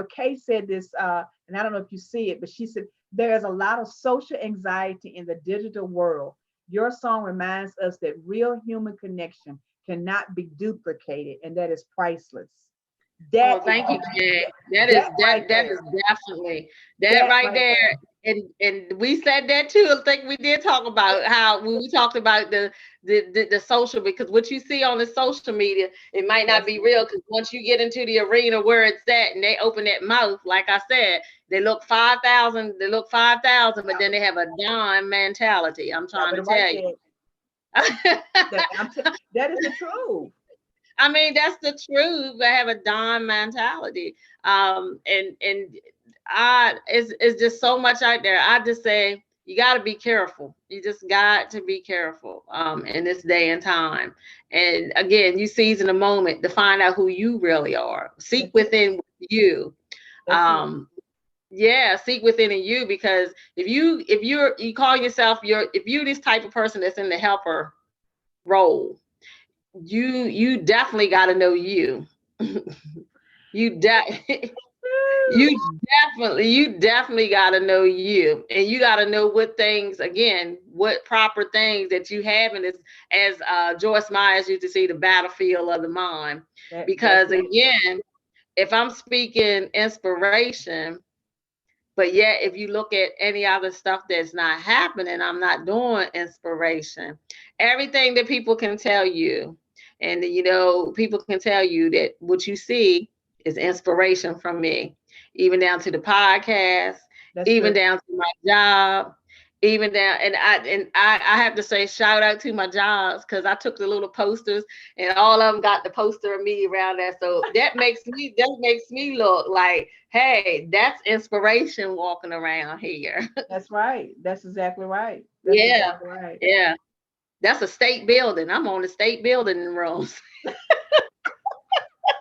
Kay said this, and I don't know if you see it, but she said there's a lot of social anxiety in the digital world. Your song reminds us that real human connection cannot be duplicated, and that is priceless. Oh, That is thank you, Jay. That is that right that that there. is definitely that That right right there. there. and we said that too. I think we did talk about how when we talked about the social, because what you see on the social media, it might not That's be real, because once you get into the arena where it's at and they open that mouth, like I said, they look 5,000, but then they have a dime mentality. I'm y'all trying to better write tell you. that. That is the truth. I mean, that's the truth. They have a dime mentality. And it's just so much out there. I just say you got to be careful. You just got to be careful in this day and time. And again, you seize in the moment to find out who you really are. Seek That's it. within you. That's it. Um, yeah, seek within in you, because if you call yourself if you're this type of person that's in the helper role, you definitely got to know you. you de- you definitely got to know you, and you got to know what things, again, what proper things that you have in this, as Joyce Myers used to say, the battlefield of the mind. That's Because it. again, if I'm speaking inspiration, but yet if you look at any other stuff that's not happening, I'm not doing inspiration. Everything that people can tell you, and people can tell you that what you see is inspiration from me, even down to the podcast, That's even true. down to my job, even down, and I have to say shout out to my jobs, because I took the little posters and all of them got the poster of me around there. So that makes me look like, hey, that's inspiration walking around here. That's right. That's exactly right. That's Yeah, exactly right. yeah. That's a state building. I'm on the state building in rooms.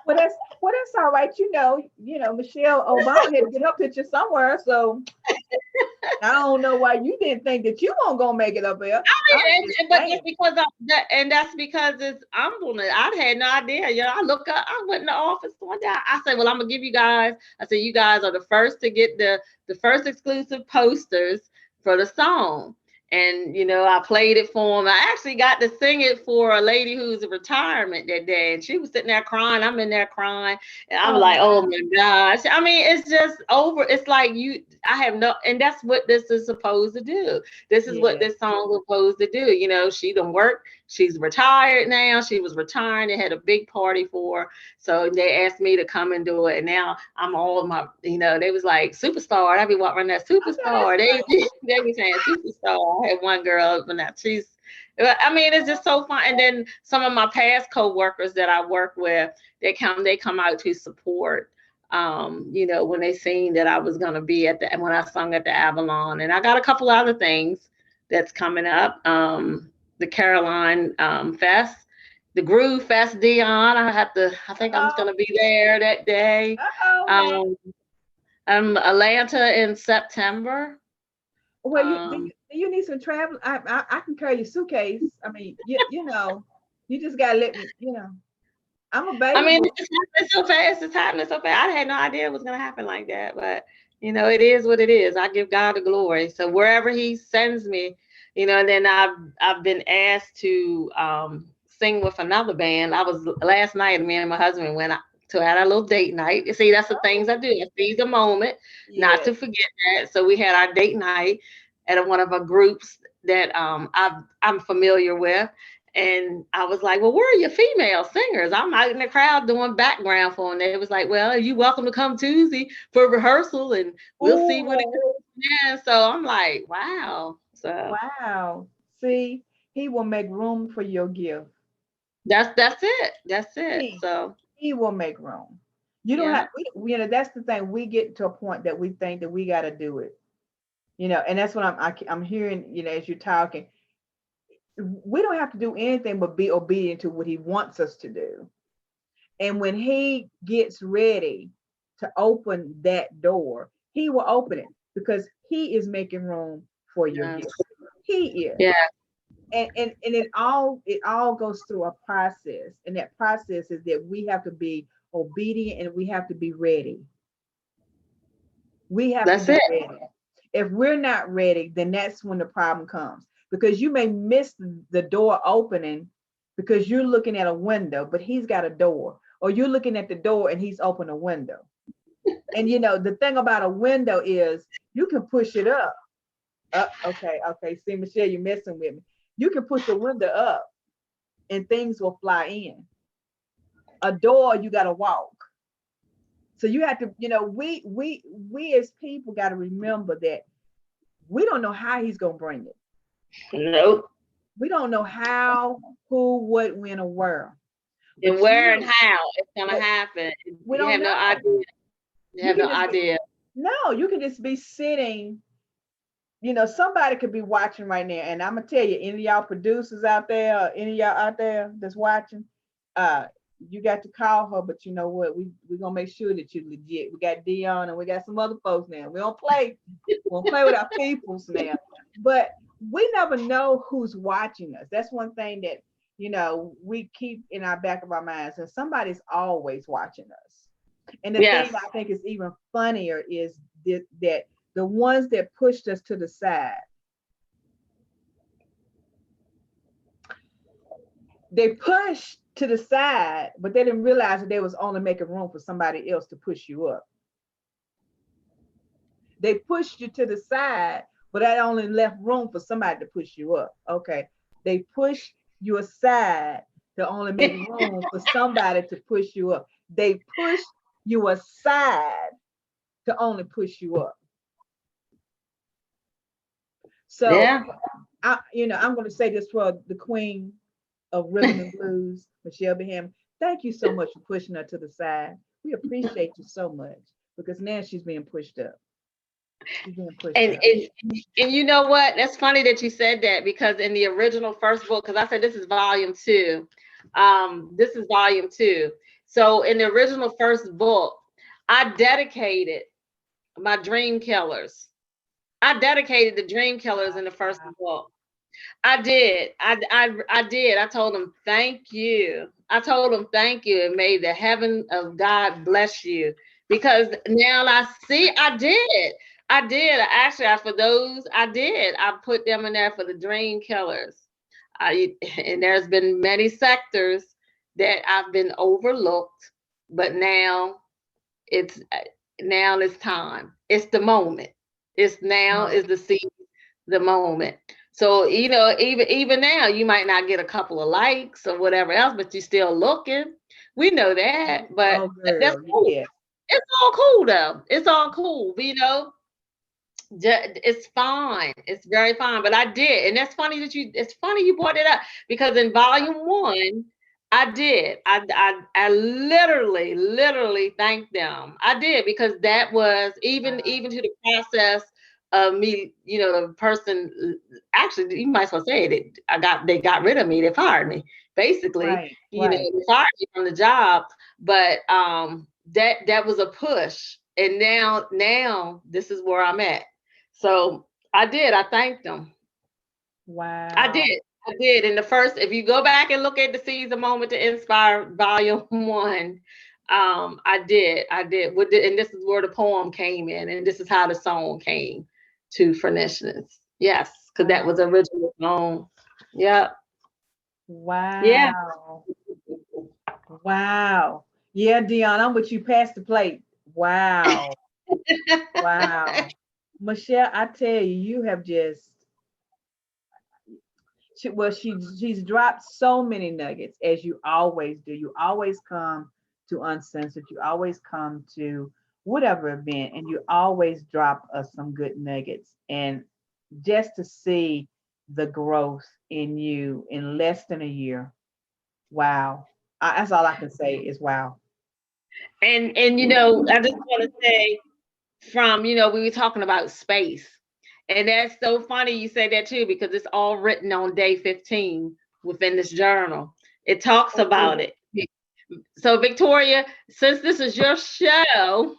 Well, that's all right. Michelle Obama had to get her picture somewhere. So I don't know why you didn't think that you weren't gonna make it up there. I'm just But that's saying. because that's because I'm doing it. I had no idea. I look up. I went in the office one day. I said, "Well, I'm gonna give you guys." I said, "You guys are the first to get the first exclusive posters for the song." And I played it for them. I actually got to sing it for a lady who's in retirement that day, and she was sitting there crying. I'm in there crying, and I'm like, "Oh Oh, my gosh!" I mean, it's just over. It's like you. I have no, and that's what this is supposed to do. This is what yeah. this song was supposed to do. She done worked. She's retired now. She was retiring. They had a big party for her. So they asked me to come and do it. And now I'm all they was like, superstar. I be walking around that I know that's superstar. They, right. they be saying superstar. I had one girl, but now I mean, it's just so fun. And then some of my past co-workers that I work with, they come out to support, when they seen that I was gonna be when I sung at the Avalon. And I got a couple other things that's coming up. The Caroline Fest, the Groove Fest, Dion. I think I'm Oh, gonna be there that day. oh man. Um, Atlanta in September. Well, Um, do you need some travel? I can carry your suitcase. I mean, you just gotta let me. I'm I mean, available. it's happening so fast. It's happening so fast. I had no idea it was gonna happen like that, but it is what it is. I give God the glory. So wherever He sends me, and then I've been asked to sing with another band. I was last night. Me and my husband went out to had a little date night. You see, that's the things Oh, I do. I seize the moment, not yes. to forget that. So we had our date night at one of our groups that I'm familiar with. And I was like, well, where are your female singers? I'm out in the crowd doing background for them. They was like, well, are you welcome to come Tuesday for rehearsal and we'll see what it Oh, goes from there. So I'm like, wow. So wow. See, he will make room for your gift. that's it. That's it. He So he will make room. You don't have. yeah, That's the thing. We get to a point that we think that we got to do it. And that's what I'm hearing. As you're talking, we don't have to do anything but be obedient to what he wants us to do. And when he gets ready to open that door, he will open it because he is making room for your yes, gift. He is. yeah, And it all goes through a process. And that process is that we have to be obedient and we have to be ready. We have to that's be it. ready. If we're not ready, then that's when the problem comes because you may miss the door opening because you're looking at a window, but he's got a door, or you're looking at the door and he's opened a window. And the thing about a window is you can push it up. Okay. See, Michelle, you're messing with me. You can push the window up and things will fly in. A door, you got to walk. So you have to, we as people got to remember that we don't know how he's going to bring it. Nope. We don't know how, who, what, when, or where. And where and how it's gonna happen. We don't know. No idea. You have no idea. No, you can just be sitting. Somebody could be watching right now, and I'm gonna tell you, any of y'all producers out there, or any of y'all out there that's watching, you got to call her. But you know what? We're gonna make sure that you're legit. We got Dion and we got some other folks now. We don't play. We don't play with our peoples now. But we never know who's watching us. That's one thing that we keep in our back of our minds, and somebody's always watching us. And the thing I think is even funnier is that the ones that pushed us to the side, they pushed to the side, but they didn't realize that they was only making room for somebody else to push you up. They pushed you to the side, but that only left room for somebody to push you up. Okay. They pushed you aside to only make room for somebody to push you up. They push you aside to only push you up. So I'm going to say this for the queen of rhythm and blues, Michelle Hammond. Thank you so much for pushing her to the side. We appreciate you so much, because now she's being pushed up. And you know what? That's funny that you said that, because in the original first book, because I said this is volume 2. This is volume 2. So in the original first book, I dedicated my dream killers. I dedicated the dream killers in the first book. I did. I did. I told them thank you. I told them thank you, and may the heaven of God bless you, because now I see I did. Actually, for those, I put them in there for the dream killers. And there's been many sectors that I've been overlooked, but now it's time. It's the moment. It's now is the season, the moment. So, even now, you might not get a couple of likes or whatever else, but you're still looking. We know that, but that's cool. Yeah. It's all cool though. It's all cool. It's fine. It's very fine. But I did, and that's funny it's funny you brought it up, because in volume 1, I did. I literally thanked them. I did, because that was even to the process of me, the person, actually, you might as well say it. They got rid of me. They fired me, basically. Right. They fired me from the job. But that was a push. And now this is where I'm at. So I did. I thanked them. Wow. I did. In the first, if you go back and look at the Seize a Moment to Inspire, volume 1, I did. And this is where the poem came in, and this is how the song came to furnishness. Yes, because that was original song. Yep. Wow. Yeah. Wow. Yeah, Dion, I'm with you. Pass the plate. Wow. Wow. Michelle, I tell you, you have just she's dropped so many nuggets, as you always do. You always come to Uncensored. You always come to whatever event, and you always drop us some good nuggets. And just to see the growth in you in less than a year, wow. That's all I can say is wow. And I just want to say, from we were talking about space. And that's so funny you say that too, because it's all written on day 15 within this journal. It talks about it. So Victoria, since this is your show,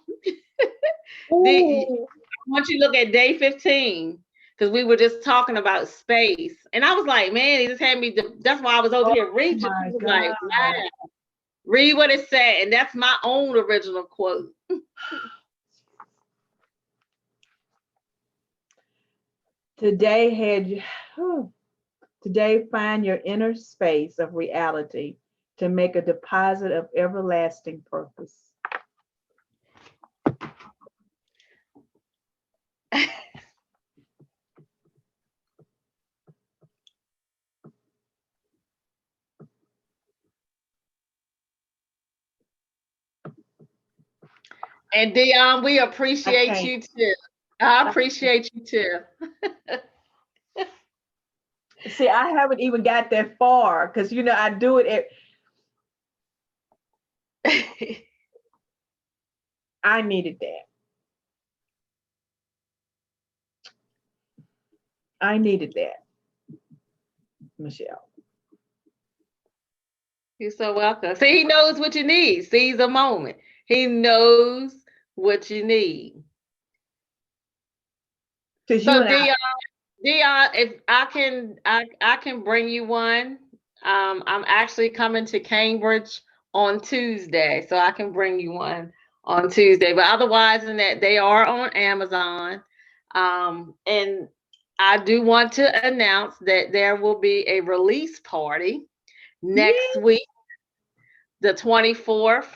I want you to look at day 15, because we were just talking about space. And I was like, man, he just had me, that's why I was over here reading. I was like, wow. Read what it said. And that's my own original quote. Today find your inner space of reality to make a deposit of everlasting purpose. And Dion, we I appreciate can't. you too. I appreciate you too. See, I haven't even got that far because I do it. I needed that. I needed that, Michelle. You're so welcome. See, he knows what you need. Seize a moment. He knows what you need. Because you So and I, Dion, if I can bring you one. I'm actually coming to Cambridge on Tuesday, so I can bring you one on Tuesday. But otherwise than that, they are on Amazon. And I do want to announce that there will be a release party next yeah, week, the 24th.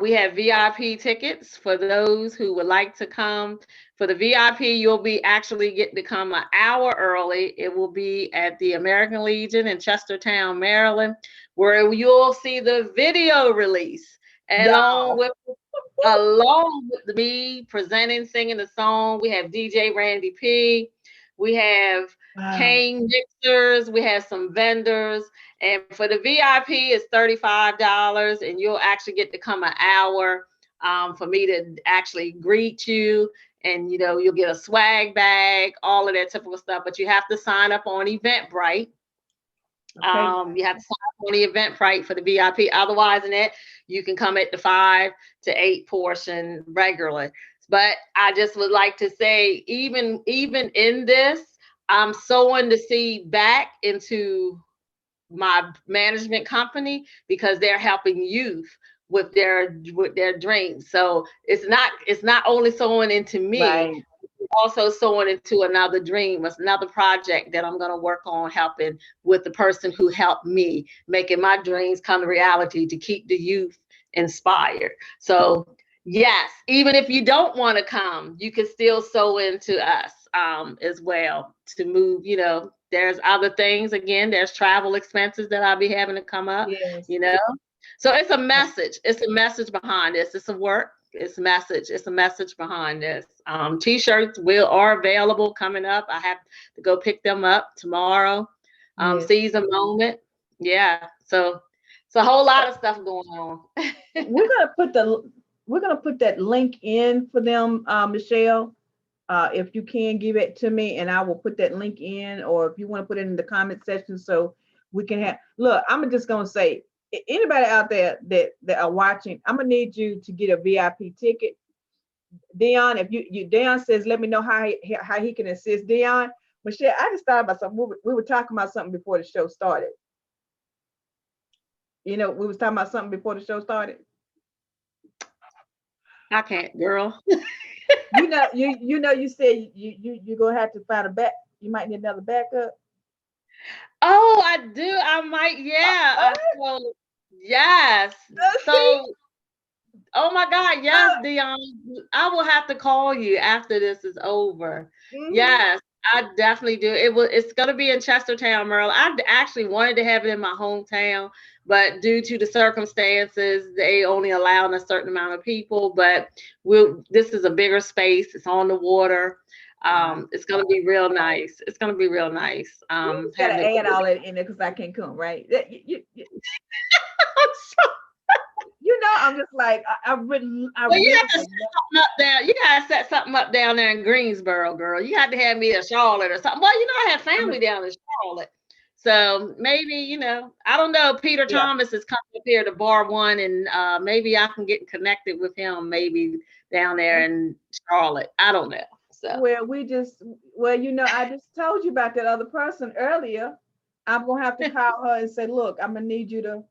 We have VIP tickets for those who would like to come. For the VIP, you'll be actually getting to come an hour early. It will be at the American Legion in Chestertown, Maryland, where you'll see the video release along y'all. with along with me presenting, singing the song. We have DJ Randy P. We have Wow. cane mixers. We have some vendors. And for the VIP, it's $35, and you'll actually get to come an hour for me to actually greet you. And you'll get a swag bag, all of that typical stuff. But you have to sign up on Eventbrite. Okay. You have to sign up on the Eventbrite for the VIP. Otherwise, in it, you can come at the 5 to 8 portion regularly. But I just would like to say, even in this, I'm sowing the seed back into my management company because they're helping youth with their dreams. So it's not only sowing into me, Right. also sowing into another dream, another project that I'm going to work on helping with the person who helped me, making my dreams come to reality to keep the youth inspired. So, yes, even if you don't want to come, you can still sow into us as well to move. There's other things. Again, there's travel expenses that I'll be having to come up, Yes. you know. So it's a message. It's a message behind this. It's a work. It's a message. It's a message behind this. T-shirts are available coming up. I have to go pick them up tomorrow. Yes. Seize a moment. Yeah. So it's a whole lot of stuff going on. We're gonna put the we're gonna put that link in for them, Michelle. If you can give it to me, and I will put that link in, or if you want to put it in the comment section, so we can have. Look, I'm just gonna say, anybody out there that are watching, I'm gonna need you to get a VIP ticket. Dion, if Dion says, let me know how he can assist. Dion, Michelle, I just thought about something. We were talking about something before the show started. We was talking about something before the show started. I can't, girl. You said you're gonna have to find a back. You might need another backup. Oh, I do. I might. Uh, Yeah. So yes. See, So. Oh my God, yes, uh, Dion. I will have to call you after this is over. mhm. Yes, I definitely do. It's gonna be in Chestertown, Maryland. I actually wanted to have it in my hometown, but due to the circumstances, they only allow a certain amount of people. But this is a bigger space. It's on the water. Wow. It's gonna be real nice. It's gonna be real nice. You just gotta Having it. add all that in there because I can't come, right? So I'm just like I Well, you really have to set would love. something up there. You gotta set something up down there in Greensboro, girl. You had to have me in Charlotte or something. Well, I have I'm a, family down in Charlotte. So maybe, I don't know. Peter yeah. Thomas is coming up here to bar one, and maybe I can get connected with him maybe down there in Charlotte. I don't know. So Well, I just told you about that other person earlier. I'm gonna have to call her and say, look, I'm gonna need you to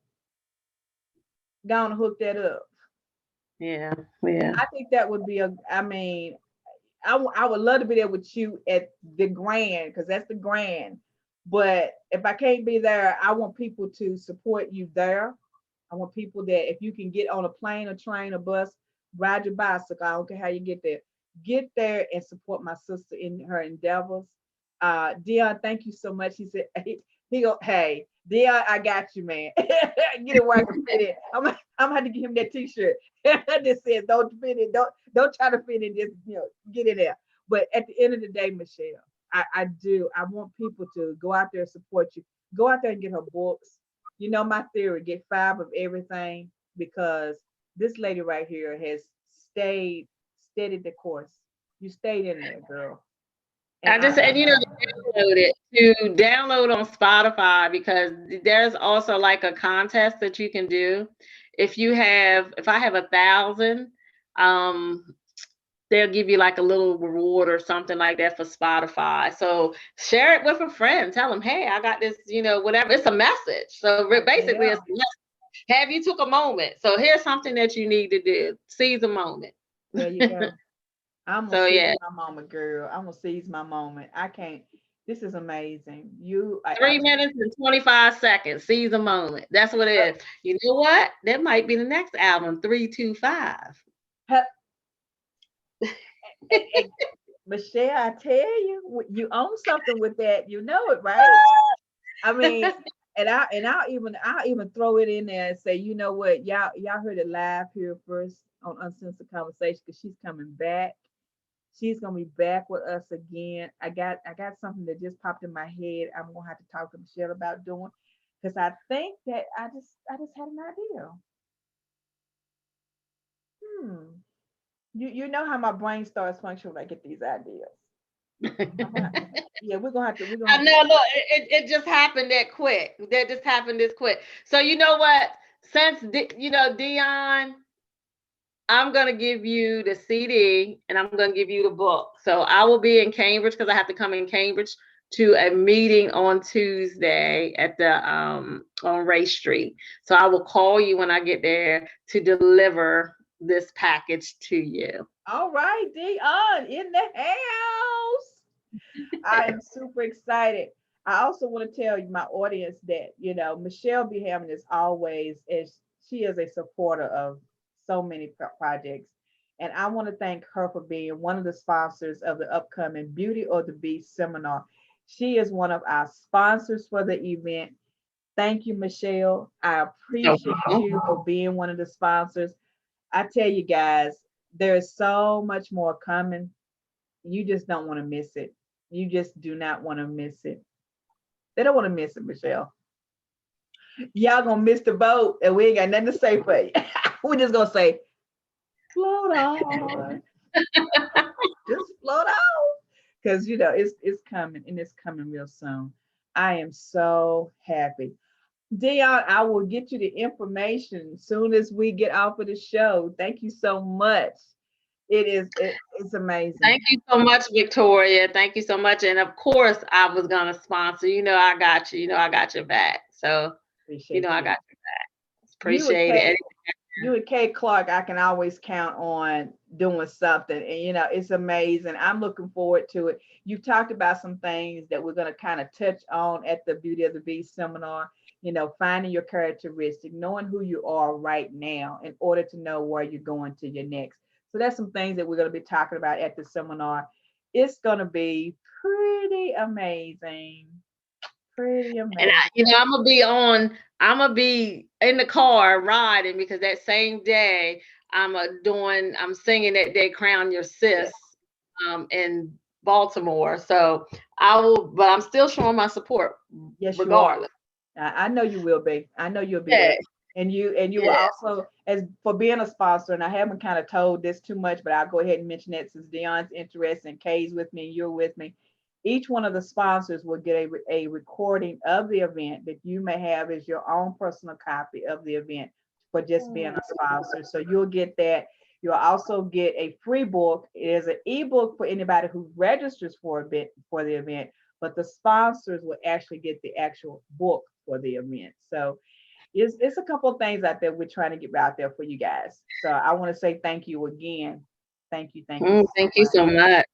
go and hook that up. yeah, yeah. I think that would be I mean, I would love to be there with you at the Grand because that's the Grand. But if I can't be there, I want people to support you there. I want people that if you can get on a plane, or train, or bus, ride your bicycle. I don't care how you get there. Get there and support my sister in her endeavors. Dion, thank you so much. He said, hey, Dion, I got you, man. Get it where I can fit it. I'm gonna have to give him that T-shirt. I just said, don't fit it. Don't try to fit it. Just get in there. But at the end of the day, Michelle, I do. I want people to go out there and support you. Go out there and get her books. You know my theory: get 5 of everything, because this lady right here has steadied the course. You stayed in there, girl. And I just said, download it to download on Spotify, because there's also like a contest that you can do. If I have 1,000, they'll give you like a little reward or something like that for Spotify. So share it with a friend. Tell them, hey, I got this, whatever. It's a message. So basically, it's a message. Have you took a moment? So here's something that you need to do. Seize a moment. There you go. I'm gonna seize my moment, girl. I'm gonna seize my moment. I can't. This is amazing. 3 minutes and 25 seconds. Seize a moment. That's what it is. You know what? That might be the next album, 325. Michelle, I tell you, you own something with that. You know it, right? I mean, and I'll even throw it in there and say, you know what, y'all heard it live here first on Uncensored Conversation, because she's coming back. She's gonna be back with us again. I got something that just popped in my head. I'm gonna have to talk to Michelle about doing, because I think that I just had an idea. You know how my brain starts functioning when I get these ideas. Yeah, we're gonna have to. I know. Look, it just happened that quick. That just happened this quick. So you know what? Since Dion, I'm gonna give you the CD and I'm gonna give you the book. So I will be in Cambridge, because I have to come in Cambridge to a meeting on Tuesday at the on Ray Street. So I will call you when I get there to deliver this package to you. All right, Dion in the house. I am super excited. I also want to tell you, my audience, that Michelle B. Hammond is always, as she is a supporter of so many projects, and I want to thank her for being one of the sponsors of the upcoming Beauty or the Beast seminar. She is one of our sponsors for the event. Thank you, Michelle. I appreciate you for being one of the sponsors. I tell you guys, there's so much more coming. You just don't want to miss it. You just do not want to miss it. They don't want to miss it, Michelle. Y'all gonna miss the boat, and we ain't got nothing to say for you. We're just gonna say, float on. Just float on. Because it's coming, and it's coming real soon. I am so happy. Dion, I will get you the information as soon as we get off of the show. Thank you so much. It's amazing. Thank you so much, Victoria. Thank you so much. And of course, I was gonna sponsor. I got you. I got your back. So I got your back. Appreciate it. You and Kay Clark, I can always count on doing something, and it's amazing. I'm looking forward to it. You've talked about some things that we're going to kind of touch on at the Beauty of the Beast seminar. Finding your characteristic, knowing who you are right now in order to know where you're going to your next. So that's some things that we're going to be talking about at the seminar. It's going to be pretty amazing. Pretty amazing. And I'm gonna be in the car riding, because that same day I'm singing that day, Crown Your Sis, in Baltimore. So but I'm still showing my support. Yes, regardless. You are. I know you will be. I know you'll be there. And you will also, as for being a sponsor, and I haven't kind of told this too much, but I'll go ahead and mention it since Dion's interested and Kay's with me and you're with me. Each one of the sponsors will get a recording of the event that you may have as your own personal copy of the event for just being a sponsor. So you'll get that. You'll also get a free book. It is an ebook for anybody who registers for the event, but the sponsors will actually get the actual book for the event. So it's a couple of things out there we're trying to get out there for you guys. So I want to say thank you again. Thank you. Thank you so much.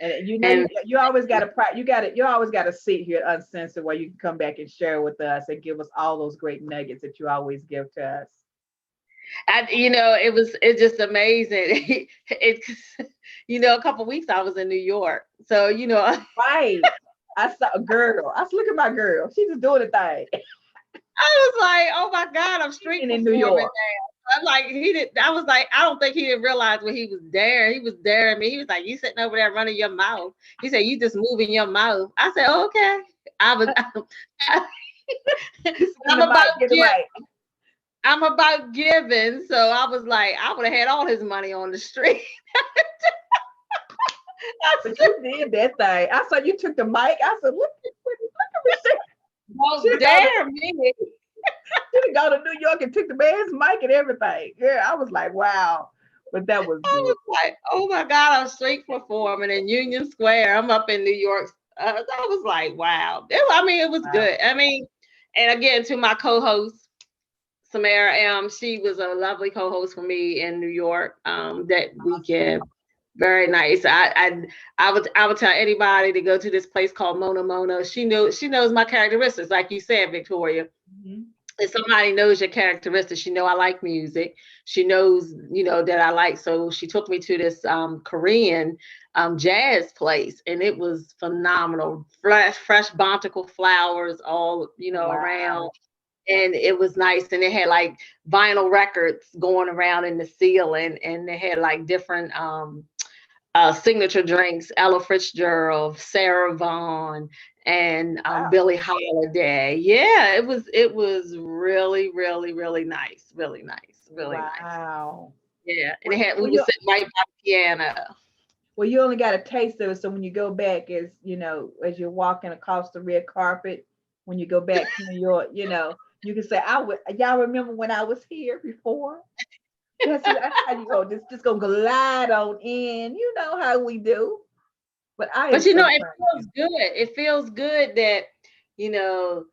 And you always got a seat here at Uncensored where you can come back and share with us and give us all those great nuggets that you always give to us. It's just amazing. A couple of weeks I was in New York, so right. I saw a girl. I said, look at my girl. She's just doing a thing. I was like, oh my God, I'm street In New performing York. now. I'm like, he did. I was like, I don't think he didn't realize what he was daring. He was daring me. He was like, you sitting over there running your mouth. He said, you just moving your mouth. I said, oh, okay. I was. Get I'm the mic, about get the give. mic. I'm about giving. So I was like, I would have had all his money on the street. But you did that thing. I saw you took the mic. I said, look at Michelle. Don't dare me. She go to New York and took the man's mic and everything. Yeah, I was like, wow. But that was I good. was like, oh my God, I'm street performing in Union Square. I'm up in New York. I was like, wow. It was Wow. good. And again, to my co-host, Samara M., she was a lovely co-host for me in New York that weekend. Very nice. I would tell anybody to go to this place called Mona Mona. She knows my characteristics, like you said, Victoria. Mm-hmm. If somebody knows your characteristics, she know I like music. She knows, that I like. So she took me to this Korean jazz place, and it was phenomenal. Fresh botanical flowers all, around. Wow. And it was nice. And they had like vinyl records going around in the ceiling, and they had like different signature drinks, Ella Fitzgerald, Sarah Vaughan, and Wow. Billie Holiday. Yeah, it was really, really, really nice. Really nice. Really nice. Wow. Yeah. And Well, we were sitting right by the piano. well, you only got a taste of it. So when you go back, as as you're walking across the red carpet, when you go back to New York, you can say, y'all remember when I was here before? That's how you go. Just gonna glide on in. You know how we do. But I am But so it proud. feels good. It feels good that, you know,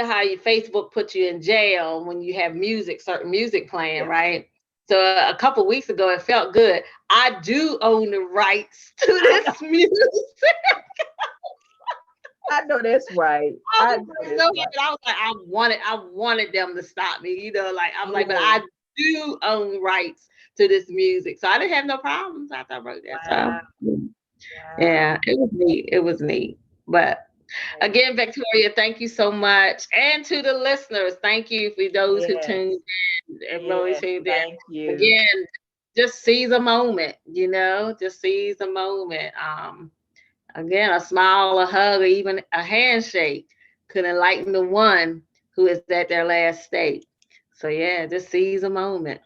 how your Facebook puts you in jail when you have certain music playing, Yeah. right? So a couple weeks ago, it felt good. I do own the rights to this music. I know that's right. I know that's So right. I was like, I wanted them to stop me, like I'm like, but Oh, I do own rights to this music, so I didn't have no problems after I wrote that. wow. So Wow. yeah, it was neat. It was neat. But again, Victoria, thank you so much, and to the listeners, thank you for those who Yes. tuned in and really Yes. tuned in. Thank you. Again, just seize a moment, just seize a moment. Again, a smile, a hug, or even a handshake could enlighten the one who is at their last state. So yeah, just seize a moment.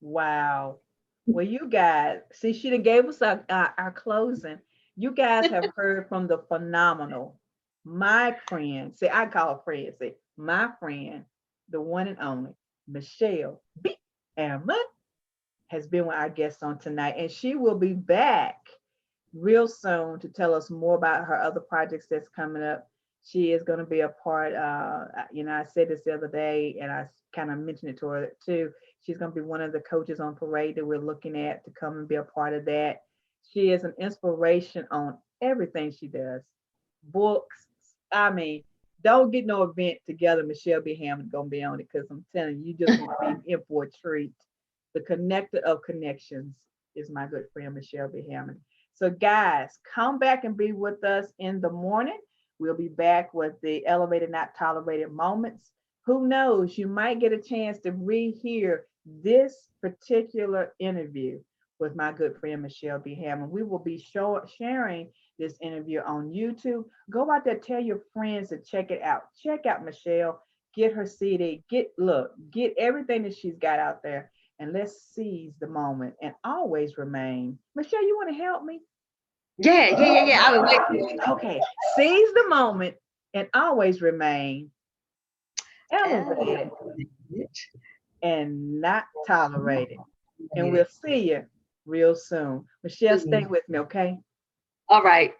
Wow. Well, you guys, see, she done gave us our closing. You guys have heard from the phenomenal, my friend. See, I call her friend. See, my friend, the one and only, Michelle B. Hammond, has been with our guest on tonight, and she will be back real soon to tell us more about her other projects that's coming up. She is going to be a part. I said this the other day, and I kind of mentioned it to her too. She's going to be one of the coaches on parade that we're looking at to come and be a part of that. She is an inspiration on everything she does. Books. I mean, don't get no event together. Michelle B. Hammond gonna be on it because I'm telling you, you just want to be in for a treat. The connector of connections is my good friend Michelle B. Hammond. So, guys, come back and be with us in the morning. We'll be back with the elevated, not tolerated moments. Who knows? You might get a chance to rehear this particular interview with my good friend Michelle B. Hammond. We will be sharing this interview on YouTube. Go out there, tell your friends to check it out. Check out Michelle. Get her CD. Get everything that she's got out there, and let's seize the moment and always remain. Michelle, you want to help me? Yeah. I was like, Okay. Seize the moment and always remain elevated and not tolerated. And we'll see you real soon. Michelle, stay with me, okay? All right.